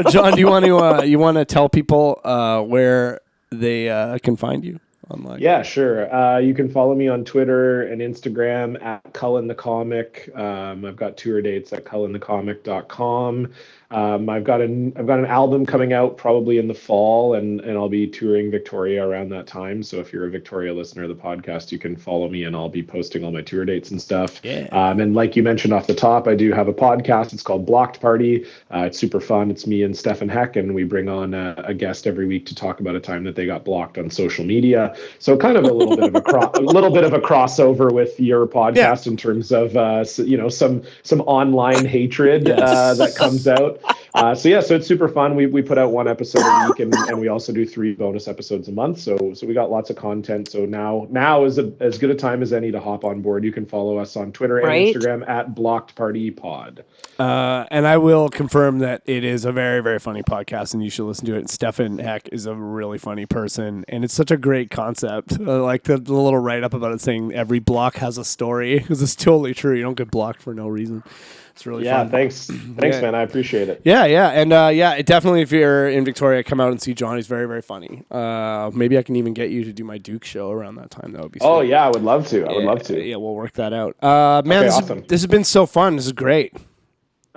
John, do you want to tell people where they can find you online? Yeah, sure. You can follow me on Twitter and Instagram at Cullen the Comic. I've got tour dates at cullenthecomic.com. I've got an album coming out probably in the fall, and I'll be touring Victoria around that time. So if you're a Victoria listener of the podcast, you can follow me, and I'll be posting all my tour dates and stuff. Yeah. And like you mentioned off the top, I do have a podcast. It's called Blocked Party. It's super fun. It's me and Stefan Heck, and we bring on a guest every week to talk about a time that they got blocked on social media. So kind of a little bit of a crossover with your podcast in terms of some online hatred that comes out. So it's super fun. We put out one episode a week, and we also do 3 bonus episodes a month. So we got lots of content. So now is as good a time as any to hop on board. You can follow us on Twitter and Instagram at Blocked Party Pod. And I will confirm that it is a very, very funny podcast, and you should listen to it. Stefan Heck is a really funny person, and it's such a great concept. Like the little write-up about it saying every block has a story, because it's totally true. You don't get blocked for no reason. It's really fun. Thanks, man. I appreciate it. Yeah, and it definitely, if you're in Victoria, come out and see John. He's very, very funny. Maybe I can even get you to do my Duke show around that time. That would be sweet. Oh yeah, I would love to. Yeah, we'll work that out. Man, awesome. This has been so fun. This is great.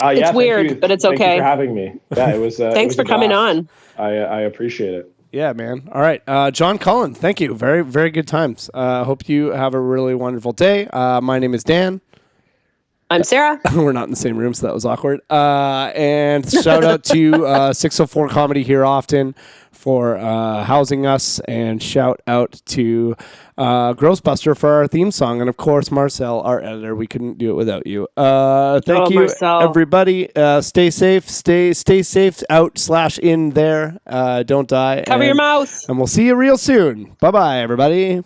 It's weird, but it's okay. Thank you for having me. Yeah, it was. Thanks for coming on. I appreciate it. Yeah, man. All right. John Cullen, thank you. Very, very good times. Hope you have a really wonderful day. My name is Dan. I'm Sarah. We're not in the same room, so that was awkward. And shout out to 604 Comedy Here Often for housing us, and shout out to Grossbuster for our theme song, and of course Marcel, our editor. We couldn't do it without you. Thank you, Marcel. Everybody. Stay safe. Stay safe out/in there. Don't die. Cover your mouth. And we'll see you real soon. Bye-bye, everybody.